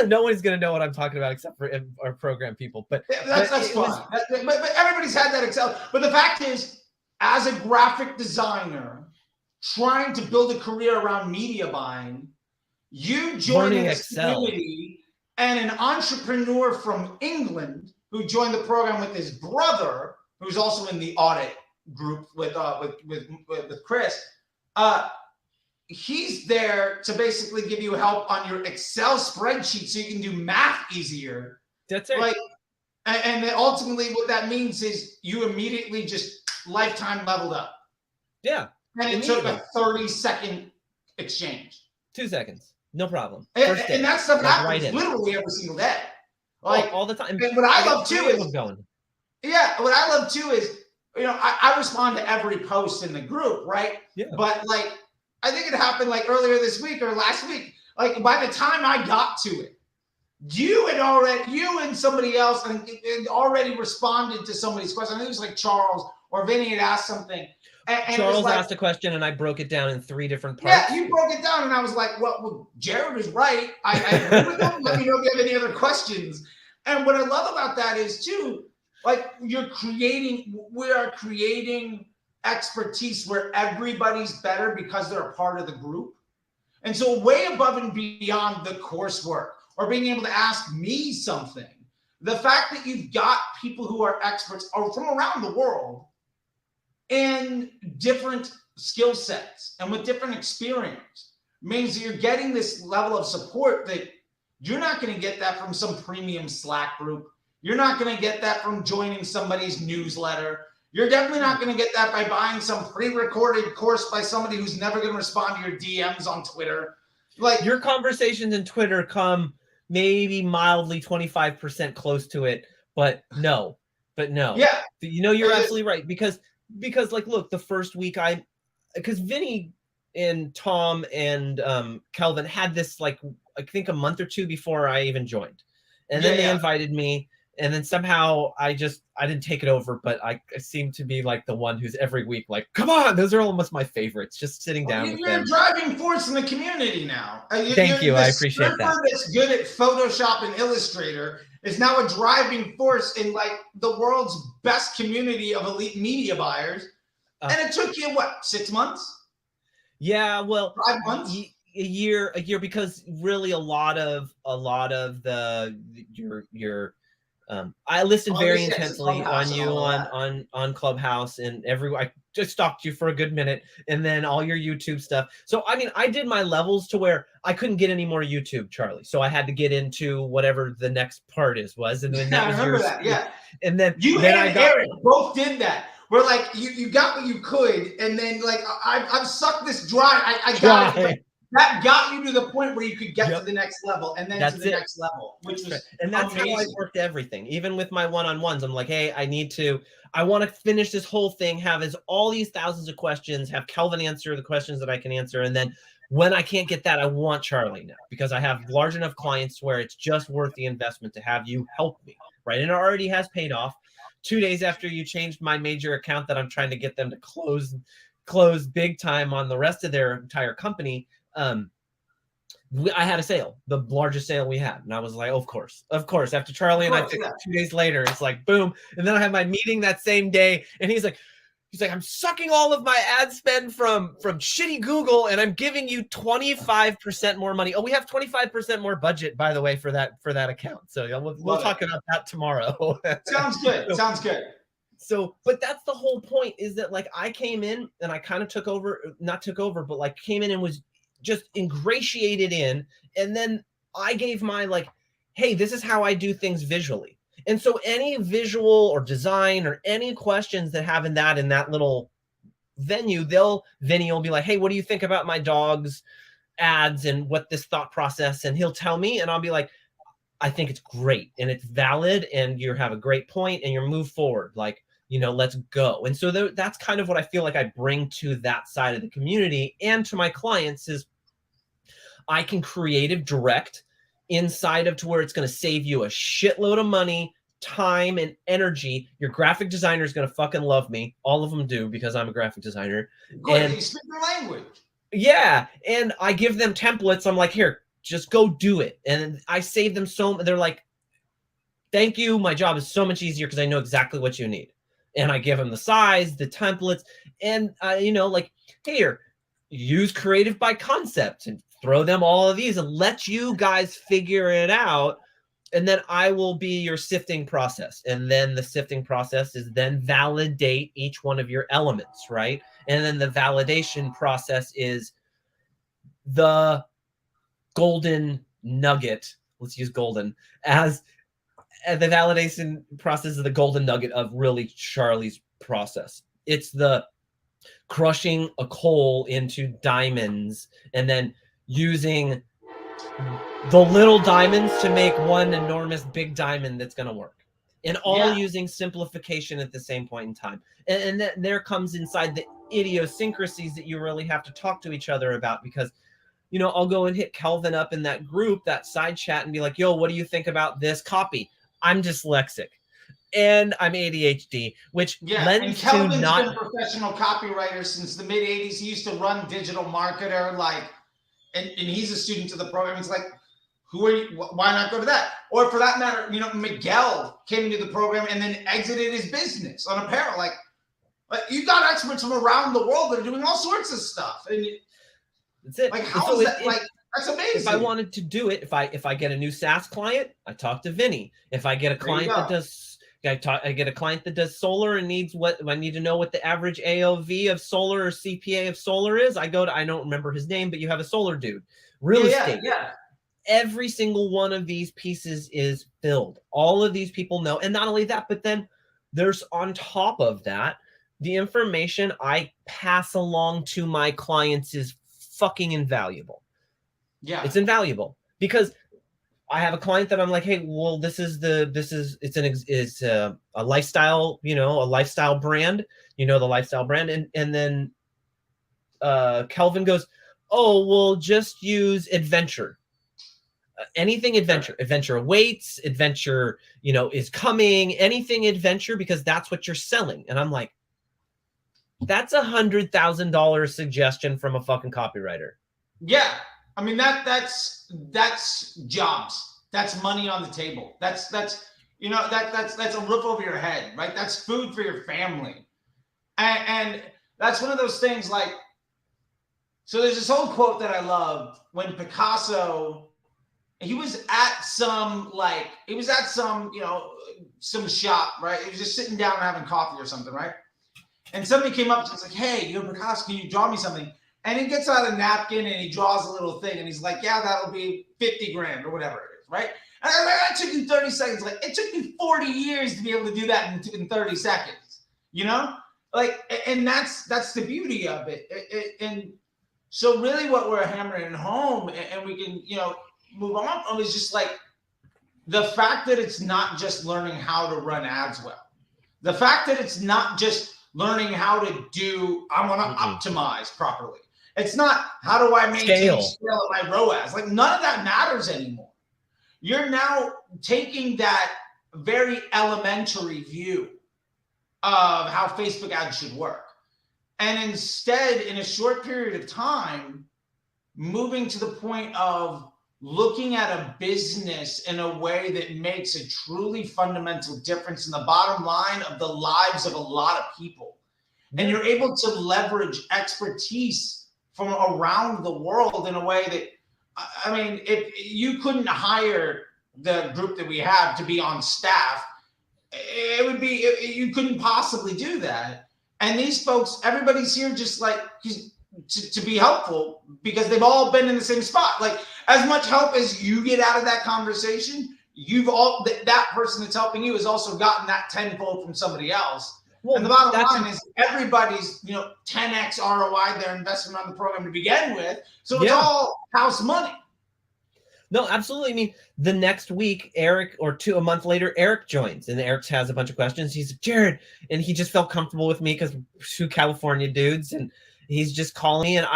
no one's going to know what I'm talking about except for our program people. But that's fine. But everybody's had that Excel. But the fact is, as a graphic designer trying to build a career around media buying, you joined this community, and an entrepreneur from England who joined the program with his brother, who's also in the audit group with Chris. He's there to basically give you help on your Excel spreadsheet so you can do math easier. That's it. Like, and then ultimately what that means is you immediately just lifetime leveled up. Yeah. And it took a 30-second exchange. 2 seconds. No problem. And that stuff happens literally every single day. Like all the time. And what I love too is what I love too is, you know, I respond to every post in the group, right? Yeah. But like, I think it happened like earlier this week or last week. Like by the time I got to it, you and somebody else had already responded to somebody's question. I think it was like Charles or Vinny had asked something. And Charles asked a question and I broke it down in 3 different parts. Yeah, you broke it down and I was like, well Jered is right. I agree with him. Let me know if you have any other questions. And what I love about that is too, like we are creating expertise where everybody's better because they're a part of the group. And so way above and beyond the coursework or being able to ask me something, the fact that you've got people who are experts or from around the world in different skill sets and with different experience means that you're getting this level of support that you're not going to get that from some premium Slack group. You're not going to get that from joining somebody's newsletter. You're definitely not going to get that by buying some pre-recorded course by somebody who's never going to respond to your DMs on Twitter. Like your conversations in Twitter come maybe mildly 25% close to it, but no. Yeah. You know, you're absolutely right because like, look, the first week because Vinny and Tom and Kelvin had this like, I think a month or 2 before I even joined. And then they invited me. And then somehow I didn't take it over, but I seem to be like the one who's every week like, come on, those are almost my favorites. Just sitting down with them. You're a driving force in the community now. Thank you. I appreciate that. That's good at Photoshop and Illustrator is now a driving force in like the world's best community of elite media buyers. And it took you what, 6 months? Yeah, well, 5 months. A year, because really a lot of your I listened very intensely on you on Clubhouse and I just stalked you for a good minute and then all your YouTube stuff. So, I mean, I did my levels to where I couldn't get any more YouTube, Charlie. So I had to get into whatever the next part was. And then that was yours. And then Eric both did that. We're like, you got what you could. And then like, I've sucked this dry. I got it. That got you to the point where you could get to the next level and then to the next level, which was and that's amazing. How I worked everything. Even with my one-on-ones, I'm like, hey, I want to finish this whole thing, have all these thousands of questions, have Kelvin answer the questions that I can answer, and then When I can't get that, I want Charlie now because I have large enough clients where it's just worth the investment to have you help me, right? And it already has paid off. 2 days after you changed my major account that I'm trying to get them to close big time on the rest of their entire company, I had a sale, the largest sale we had. And I was like, of course. After Charlie and I fixed it 2 days later, it's like, boom. And then I had my meeting that same day. And he's like, I'm sucking all of my ad spend from shitty Google, and I'm giving you 25% more money. Oh, we have 25% more budget, by the way, for that account. So we'll talk about that tomorrow. Sounds good. Sounds good. So, but that's the whole point, is that like I came in and I kind of not took over, but like came in and was just ingratiated in. And then I gave my like, hey, this is how I do things visually. And so any visual or design or any questions that have in that little venue, Vinny will be like, hey, what do you think about my dog's ads and what this thought process? And he'll tell me, and I'll be like, I think it's great and it's valid and you have a great point and you're move forward. Like, let's go. And so that's kind of what I feel like I bring to that side of the community and to my clients is I can creative direct inside of to where it's going to save you a shitload of money, time, and energy. Your graphic designer is going to fucking love me. All of them do because I'm a graphic designer. Good, and you speak their language. Yeah. And I give them templates. I'm like, here, just go do it. And I save them they're like, thank you. My job is so much easier because I know exactly what you need. And I give them the size, the templates, and like, here, use creative by concept and throw them all of these and let you guys figure it out. And then I will be your sifting process. And then the sifting process is then validate each one of your elements, right? And then the validation process is the golden nugget. Let's use golden as the validation process is the golden nugget of really Charlie's process. It's the crushing a coal into diamonds and then using the little diamonds to make one enormous big diamond that's going to work. And all using simplification at the same point in time. And then there comes inside the idiosyncrasies that you really have to talk to each other about because, I'll go and hit Kelvin up in that group, that side chat and be like, yo, what do you think about this copy? I'm dyslexic and I'm ADHD, which lends to Kelvin's been a professional copywriter since the mid 80s. He used to run Digital Marketer, and he's a student to the program. It's like, who are you? Why not go to that? Or for that matter, Miguel came into the program and then exited his business on apparel. Like you got experts from around the world that are doing all sorts of stuff. And that's it. Like, how is that? That's amazing. If I wanted to do it, if I get a new SaaS client, I talk to Vinny. If I get a client that does, I get a client that does solar and needs I need to know what the average AOV of solar or CPA of solar is. I don't remember his name, but you have a solar dude. Real estate. Yeah. Every single one of these pieces is filled. All of these people know. And not only that, but then there's on top of that, the information I pass along to my clients is fucking invaluable. Yeah, it's invaluable because I have a client that I'm like, hey, well, it's a lifestyle, a lifestyle brand, the lifestyle brand. And then Kelvin goes, oh, well, just use adventure. Anything adventure, adventure awaits, adventure, is coming, anything adventure, because that's what you're selling. And I'm like, that's $100,000 suggestion from a fucking copywriter. Yeah. I mean, that's jobs. That's money on the table. That's a roof over your head, right? That's food for your family. And that's one of those things like, so there's this old quote that I love when Picasso, he was at some some shop, right? He was just sitting down having coffee or something, right? And somebody came up to him and was like, hey, Picasso, can you draw me something? And he gets out a napkin and he draws a little thing and he's like, yeah, that'll be 50 grand or whatever it is, right? And I'm like, that took you 30 seconds. Like, it took me 40 years to be able to do that in 30 seconds, and that's the beauty of it. And so really what we're hammering home and we can, move on from is just like the fact that it's not just learning how to run ads well. The fact that it's not just learning how to I want to optimize properly. It's not how do I maintain Scale. scale at my ROAS. Like none of that matters anymore. You're now taking that very elementary view of how Facebook ads should work. And instead, in a short period of time, moving to the point of looking at a business in a way that makes a truly fundamental difference in the bottom line of the lives of a lot of people. And you're able to leverage expertise from around the world in a way that, I mean, if you couldn't hire the group that we have to be on staff, it would be, you couldn't possibly do that. And these folks, everybody's here just like to be helpful because they've all been in the same spot. Like as much help as you get out of that conversation, that person that's helping you has also gotten that tenfold from somebody else. Well, and the bottom line is everybody's, 10x ROI their investment on the program to begin with. So it's all house money. No, absolutely. I mean, the next week, Eric, or a month later, Eric joins, and Eric has a bunch of questions. He's like, Jered, and he just felt comfortable with me because we're two California dudes, and he's just calling me, and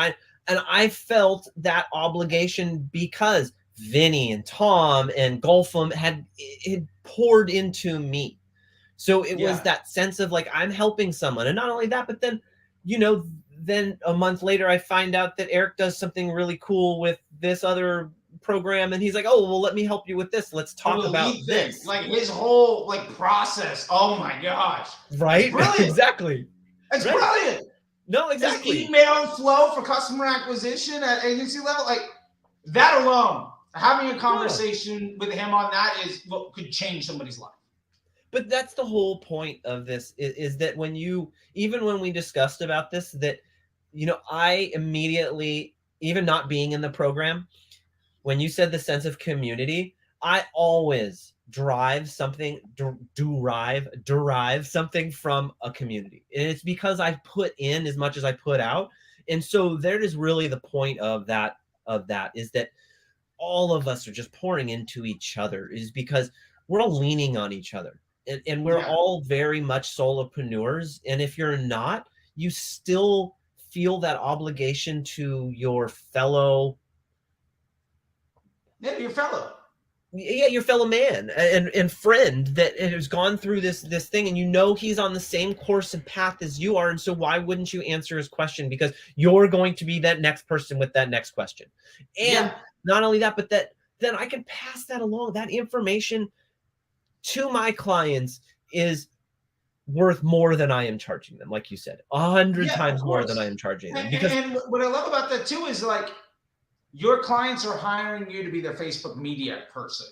I felt that obligation because Vinny and Tom and Golfum had poured into me. So it was that sense of like, I'm helping someone. And not only that, but then, then a month later, I find out that Eric does something really cool with this other program. And he's like, oh, well, let me help you with this. Let's talk about this. Like his whole process. Oh my gosh. Right? Exactly. It's brilliant. No, exactly. His email flow for customer acquisition at agency level, like that alone, having a conversation with him on that is what could change somebody's life. But that's the whole point of this is that even when we discussed about this, that, I immediately, even not being in the program, when you said the sense of community, I always derive something from a community. And it's because I put in as much as I put out. And so there is really the point of that is that all of us are just pouring into each other, is because we're all leaning on each other. And we're all very much solopreneurs. And if you're not, you still feel that obligation to your fellow. Yeah, your fellow. Yeah, your fellow man and friend that has gone through this thing, and he's on the same course and path as you are. And so why wouldn't you answer his question? Because you're going to be that next person with that next question. And not only that, but then I can pass that along. That information to my clients is worth more than I am charging them. Like you said, 100 times more than I am charging them. And what I love about that too is like your clients are hiring you to be their Facebook media person.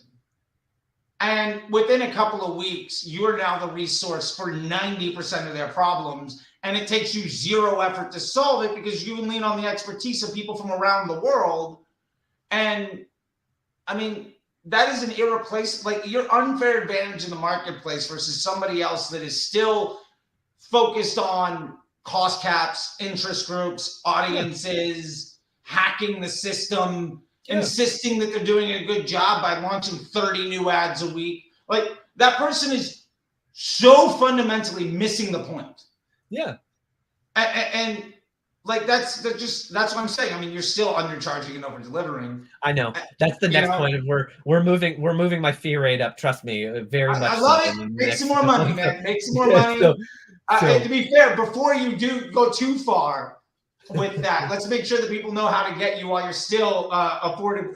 And within a couple of weeks, you're now the resource for 90% of their problems. And it takes you zero effort to solve it because you lean on the expertise of people from around the world. And I mean, that is an irreplaceable, like your unfair advantage in the marketplace versus somebody else that is still focused on cost caps, interest groups, audiences, hacking the system, insisting that they're doing a good job by launching 30 new ads a week. Like that person is so fundamentally missing the point. Yeah. And like that's what I'm saying. I mean, you're still undercharging and over delivering. I know. That's the next point of we're moving my fee rate up. Trust me, very much. I love it. Make some more money, man. Make some more money. To be fair, before you do go too far with that, let's make sure that people know how to get you while you're still undercharging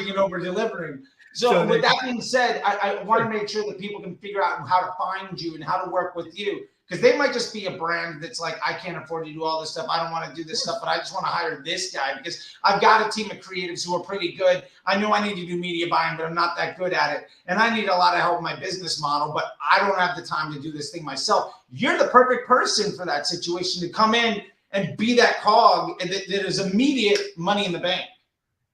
and over delivering. So with that being said, I want to make sure that people can figure out how to find you and how to work with you. Because they might just be a brand that's like, I can't afford to do all this stuff. I don't want to do this stuff, but I just want to hire this guy because I've got a team of creatives who are pretty good. I know I need to do media buying, but I'm not that good at it. And I need a lot of help in my business model, but I don't have the time to do this thing myself. You're the perfect person for that situation to come in and be that cog that is immediate money in the bank.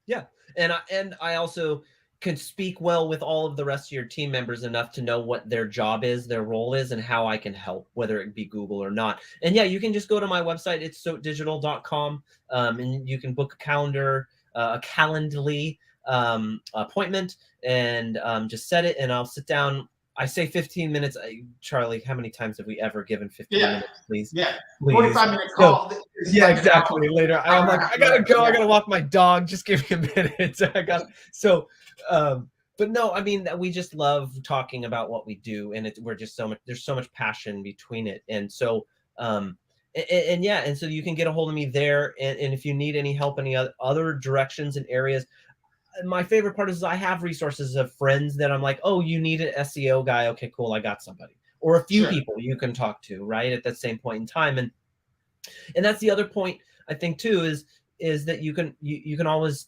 Yeah. And I also can speak well with all of the rest of your team members enough to know what their job is, their role is, and how I can help, whether it be Google or not. And yeah, you can just go to my website. It's soapdigital.com, and you can book a Calendly appointment and just set it, and I'll sit down I say 15 minutes. Charlie, how many times have we ever given 15 minutes, please? Yeah. Please. 45-minute call. So, yeah, like exactly. Later, I'm like, I gotta go. I gotta walk my dog. Just give me a minute. I got so. But no, I mean, we just love talking about what we do, and we're just there's so much passion between it, and so yeah, and so you can get a hold of me there, and if you need any help, any other directions and areas. My favorite part is I have resources of friends that I'm like, oh, you need an SEO guy. Okay, cool. I got somebody, or a few people you can talk to right at that same point in time. And that's the other point I think too, is that you can always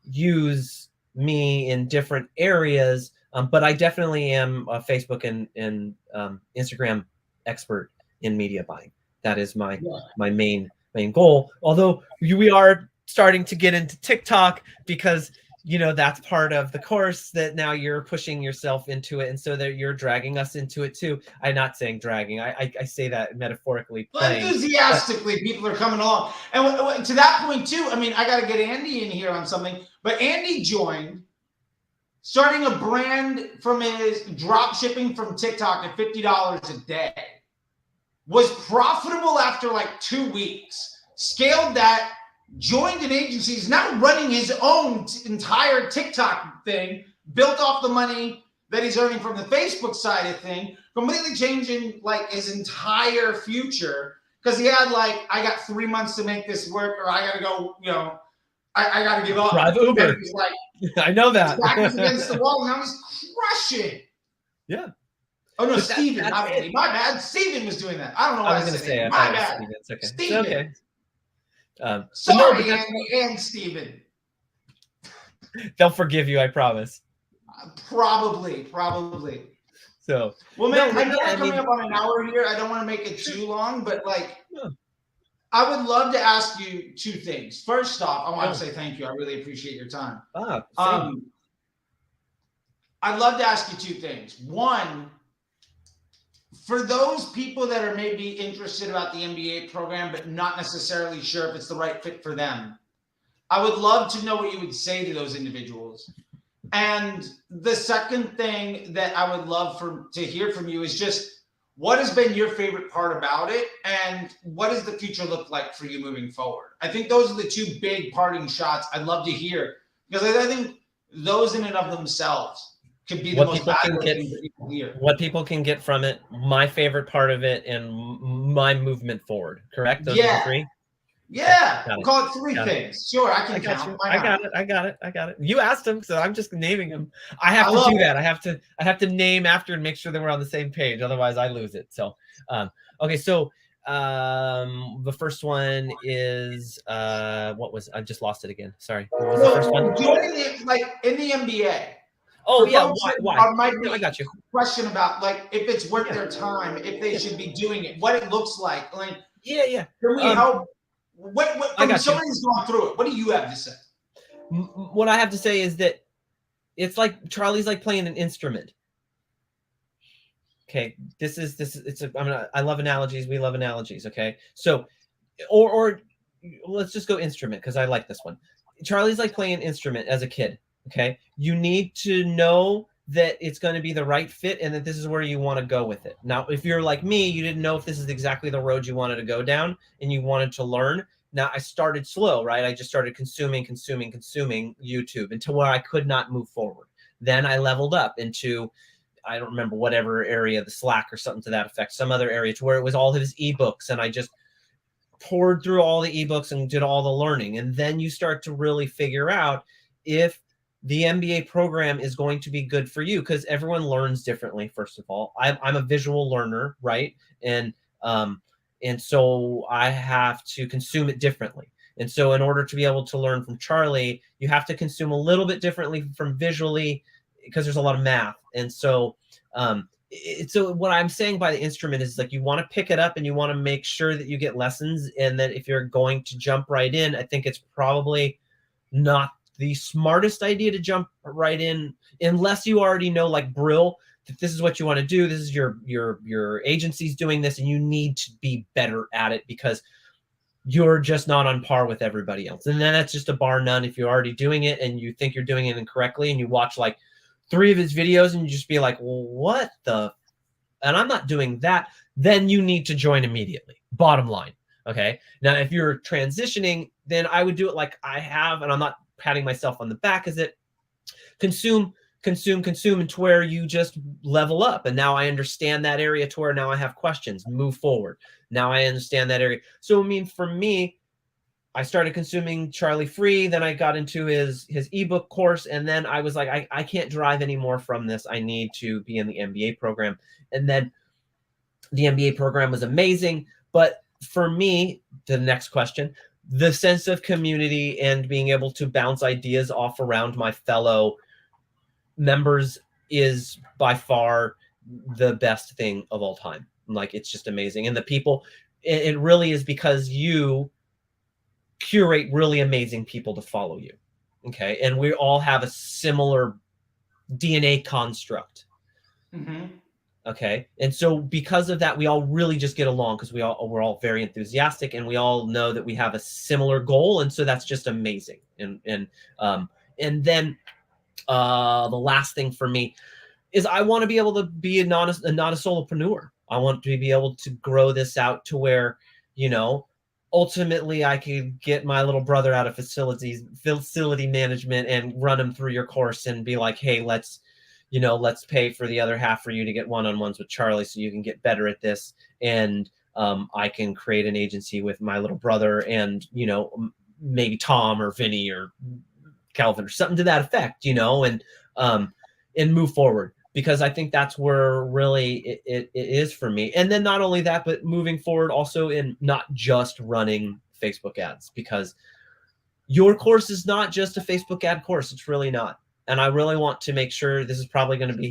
use me in different areas. But I definitely am a Facebook and Instagram expert in media buying. That is my main goal. Although we are starting to get into TikTok because that's part of the course that now you're pushing yourself into it. And so that you're dragging us into it too. I'm not saying dragging. I say that metaphorically. Enthusiastically, people are coming along. And to that point too, I mean, I got to get Andy in here on something, but Andy joined starting a brand from his drop shipping from TikTok at $50 a day. Was profitable after like 2 weeks, scaled that, joined an agency, is now running his own entire TikTok thing, built off the money that he's earning from the Facebook side of thing, completely changing like his entire future because he had like, I got 3 months to make this work, or I got to go, I got to give up. Drive Uber. He's like, I know that. His back was against the wall, and now he's crushing. Yeah. Oh no, Steven. My bad. Steven was doing that. I don't know why I was going to say it. My bad. It's okay. Steven. It's okay. Sorry, no, Andy and Steven. They'll forgive you, I promise. Probably. So, well, man, I know we're coming up on an hour here. I don't want to make it too long, but I would love to ask you 2 things. First off, I want to say thank you. I really appreciate your time. I'd love to ask you 2 things. One, for those people that are maybe interested about the MBA program, but not necessarily sure if it's the right fit for them, I would love to know what you would say to those individuals. And the second thing that I would love to hear from you is just what has been your favorite part about it, and what does the future look like for you moving forward? I think those are the 2 big parting shots I'd love to hear, because I think those in and of themselves could be the most valuable thing that people hear. What people can get from it, my favorite part of it, and my movement forward. Correct? Those are the 3? Yeah. We'll call it 3 things. Sure, I can count. I got it. You asked them, so I'm just naming them. I have to do that. I have to name after and make sure that we're on the same page. Otherwise, I lose it. So, okay. So, the first one is what was? I just lost it again. Sorry. What was the first one? Joining it, like in the MBA. Oh yeah, why? I got you. Question about like if it's worth their time, if they should be doing it, what it looks like. Like yeah. Can we help? What from somebody who's gone through it? What do you have to say? What I have to say is that it's like Charlie's like playing an instrument. Okay, I love analogies. We love analogies. Okay, so or let's just go instrument because I like this one. Charlie's like playing an instrument as a kid. Okay, you need to know that it's going to be the right fit and that this is where you want to go with it. Now, if you're like me, you didn't know if this is exactly the road you wanted to go down and you wanted to learn. Now, I started slow, right? I just started consuming YouTube until where I could not move forward. Then I leveled up into, I don't remember whatever area, the Slack or something to that effect, some other area to where it was all his ebooks, and I just poured through all the ebooks and did all the learning. And then you start to really figure out if the MBA program is going to be good for you, because everyone learns differently. First of all, I'm a visual learner, right? And so I have to consume it differently. And so in order to be able to learn from Charlie, you have to consume a little bit differently from visually, because there's a lot of math. And so so what I'm saying by the instrument is like you want to pick it up and you want to make sure that you get lessons, and that if you're going to jump right in, I think it's probably not the smartest idea to jump right in unless you already know, like Brill, that this is what you want to do. This is your agency's doing this, and you need to be better at it because you're just not on par with everybody else. And then that's just a bar none if you're already doing it and you think you're doing it incorrectly, and you watch like 3 of his videos and you just be like, well, what the, and I'm not doing that, then you need to join immediately. Bottom line. Okay. Now, if you're transitioning, then I would do it like I have, and I'm not patting myself on the back, is it consume, and to where you just level up. And now I understand that area to where now I have questions, move forward. Now I understand that area. So, I mean, for me, I started consuming Charlie free. Then I got into his ebook course. And then I was like, I can't drive anymore from this. I need to be in the MBA program. And then the MBA program was amazing. But for me, the next question, the sense of community and being able to bounce ideas off around my fellow members is by far the best thing of all time. Like, it's just amazing. And the people, it really is because you curate really amazing people to follow you. Okay. And we all have a similar DNA construct. Mm-hmm. Okay. And so because of that, we all really just get along because we're all very enthusiastic and we all know that we have a similar goal. And so that's just amazing. And then the last thing for me is I want to be able to be not a solopreneur. I want to be able to grow this out to where, you know, ultimately I could get my little brother out of facility management and run him through your course and be like, hey, let's pay for the other half for you to get one-on-ones with Charlie so you can get better at this. And I can create an agency with my little brother and, you know, maybe Tom or Vinny or Calvin or something to that effect, you know, and move forward, because I think that's where really it is for me. And then not only that, but moving forward also in not just running Facebook ads, because your course is not just a Facebook ad course. It's really not. And I really want to make sure, this is probably going to be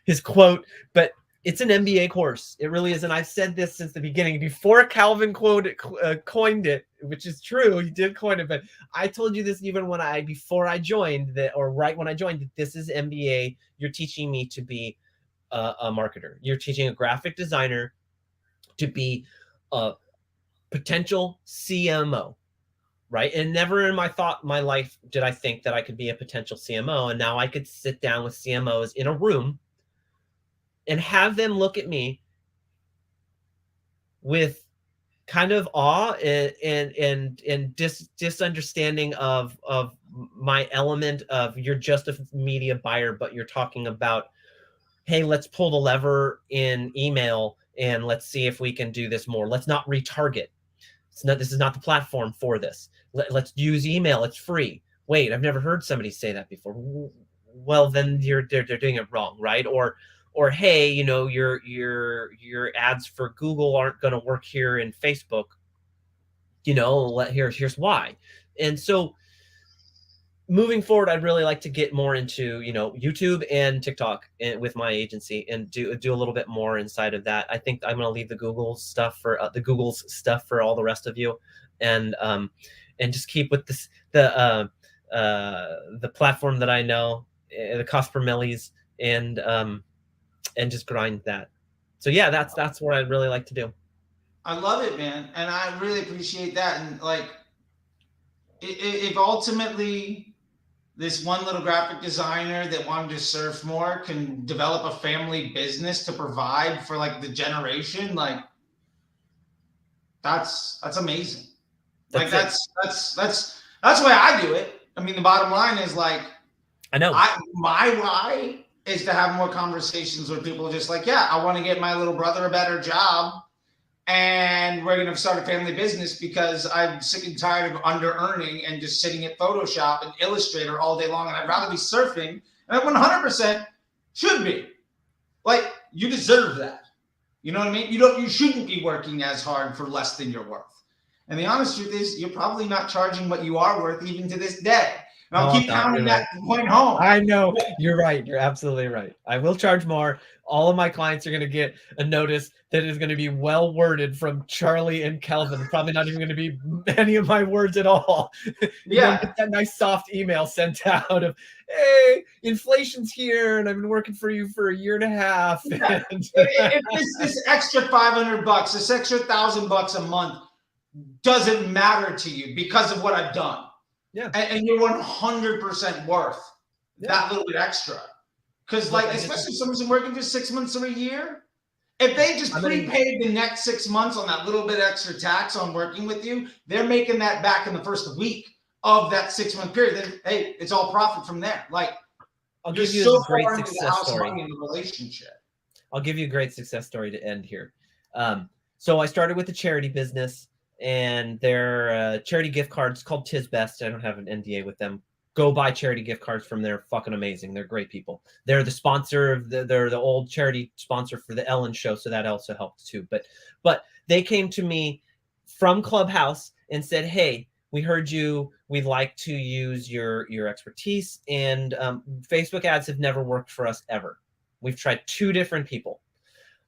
his quote, but it's an MBA course. It really is. And I've said this since the beginning, before Calvin coined it, which is true. He did coin it, but I told you this even before I joined that, or right when I joined, that this is MBA. You're teaching me to be a marketer. You're teaching a graphic designer to be a potential CMO. Right. And never in my life did I think that I could be a potential CMO. And now I could sit down with CMOs in a room and have them look at me with kind of awe and disunderstanding of my element of, you're just a media buyer, but you're talking about, hey, let's pull the lever in email and let's see if we can do this more. Let's not retarget. This is not the platform for this. Let's use email. It's free. Wait, I've never heard somebody say that before. Well, then they're doing it wrong, right? Or hey, you know, your ads for Google aren't going to work here in Facebook. You know, here's why. And so moving forward, I'd really like to get more into, you know, YouTube and TikTok with my agency and do a little bit more inside of that. I think I'm going to leave the Google's stuff for all the rest of you, and just keep with this the platform that I know, the cost per millis, and just grind that. So yeah, that's what I'd really like to do. I love it, man, and I really appreciate that. And like, if ultimately this one little graphic designer that wanted to surf more can develop a family business to provide for like the generation, like that's amazing. Like that's the way I do it. I mean, the bottom line is like, I know my why is to have more conversations with people just like, yeah, I want to get my little brother a better job, and we're going to start a family business because I'm sick and tired of under earning and just sitting at Photoshop and Illustrator all day long. And I'd rather be surfing. And I 100% should be. Like, you deserve that. You know what I mean? You shouldn't be working as hard for less than your worth. And the honest truth is, you're probably not charging what you are worth even to this day. And I'll keep pounding that point home. I know. You're right. You're absolutely right. I will charge more. All of my clients are going to get a notice that is going to be well worded from Charlie and Kelvin. Probably not even going to be any of my words at all. Yeah. Get that nice soft email sent out of, hey, inflation's here and I've been working for you for a year and a half. Yeah. If this extra $500, this extra $1,000 a month doesn't matter to you because of what I've done. Yeah. And you're 100% worth that little bit extra. Because Look, like, especially if someone's been working for 6 months or a year, if they just prepaid the next 6 months on that little bit extra tax on working with you, they're making that back in the first week of that 6 month period. Then hey, it's all profit from there. Like, I'll you're give you so a great far into the success house story. money in the relationship. I'll give you a great success story to end here. So I started with a charity business, and their charity gift cards called Tis Best. I don't have an NDA with them. Go buy charity gift cards from them. They're fucking amazing. They're great people. They're the sponsor of they're the old charity sponsor for the Ellen show, so that also helps too. But they came to me from Clubhouse and said, "Hey, we heard you. We'd like to use your expertise, and Facebook ads have never worked for us ever. We've tried 2 different people."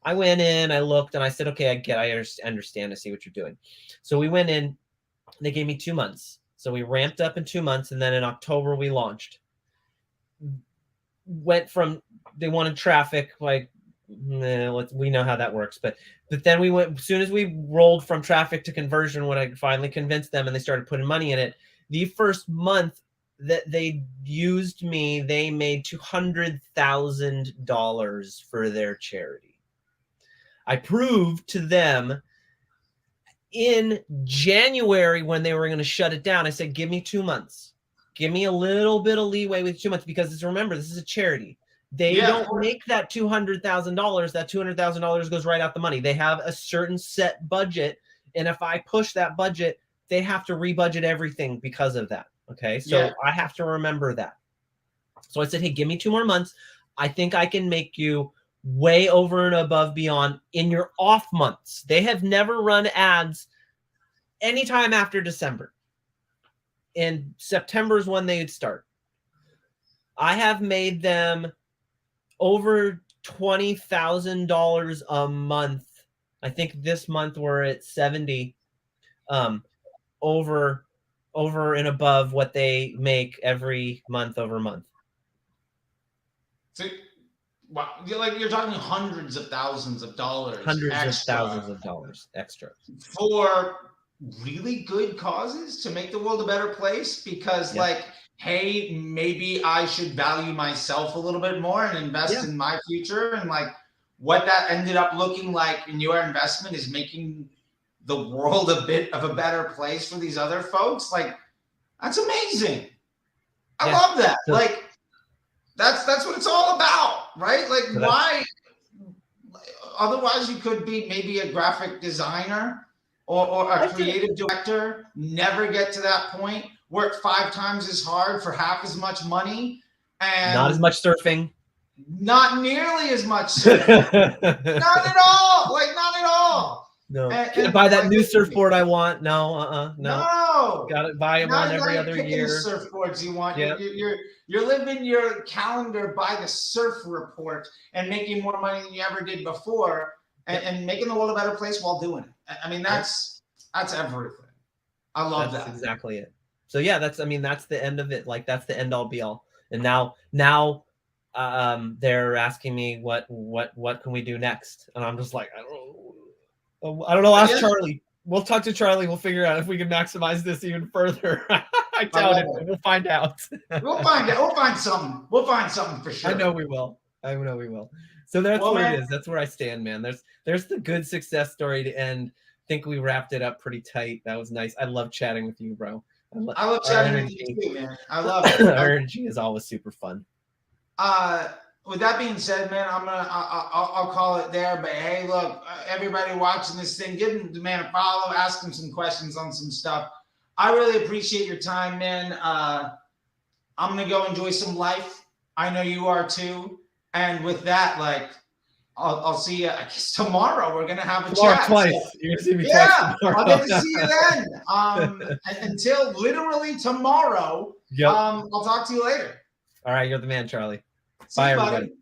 I went in, I looked, and I said, "Okay, I understand. I see what you're doing." So we went in. They gave me 2 months. So we ramped up in 2 months, and then in October we launched. Went from, they wanted traffic, like, we know how that works, but then we went, as soon as we rolled from traffic to conversion, when I finally convinced them and they started putting money in it, the first month that they used me, they made $200,000 for their charity. I proved to them in January, when they were going to shut it down, I said, "Give me 2 months. Give me a little bit of leeway with 2 months, because remember, this is a charity. They don't make that $200,000. That $200,000 goes right out the money. They have a certain set budget, and if I push that budget, they have to rebudget everything because of that." Okay, so I have to remember that. So I said, "Hey, give me 2 more months. I think I can make you way over and above beyond in your off months." They have never run ads anytime after December. And September is when they would start. I have made them over $20,000 a month. I think this month we're at 70, over and above what they make every month over month. So, wow, you're talking hundreds of thousands of dollars, hundreds of thousands of dollars extra for really good causes to make the world a better place. Because like, hey, maybe I should value myself a little bit more and invest in my future. And like, what that ended up looking like in your investment is making the world a bit of a better place for these other folks. Like, that's amazing. I love that. So, like, that's what it's all about, right? Like, so why? Otherwise, you could be maybe a graphic designer or a creative director, never get to that point, work 5 times as hard for half as much money, and not as much surfing. Not nearly as much surfing. Not at all. Like, not at all. No. Can't buy that new surfboard I want. No, no. Got to buy one every other year. The surfboards you want. Yep. You're living your calendar by the surf report and making more money than you ever did before, and making the world a better place while doing it. I mean, that's everything. I love that. That's exactly it. So yeah, that's the end of it. Like, that's the end all be all. And now they're asking me what can we do next, and I'm just like, I don't know. Ask Charlie. We'll talk to Charlie. We'll figure out if we can maximize this even further. I doubt it. We'll find out. We'll find out. We'll find something. We'll find something for sure. I know we will. So that's what it is. That's where I stand, man. There's the good success story to end. I think we wrapped it up pretty tight. That was nice. I love chatting with you, bro. I love chatting with you too, man. I love it. Our energy is always super fun. With that being said, man, I'll call it there. But hey, look, everybody watching this thing, give the man a follow, ask him some questions on some stuff. I really appreciate your time, man. I'm gonna go enjoy some life. I know you are too. And with that, like, I'll see you. I guess tomorrow we're gonna have a chat. Twice. So, you're gonna see me twice tomorrow. I'll get to see you then. Until literally tomorrow. Yep. I'll talk to you later. All right, you're the man, Charlie. See Bye, you, everybody. buddy.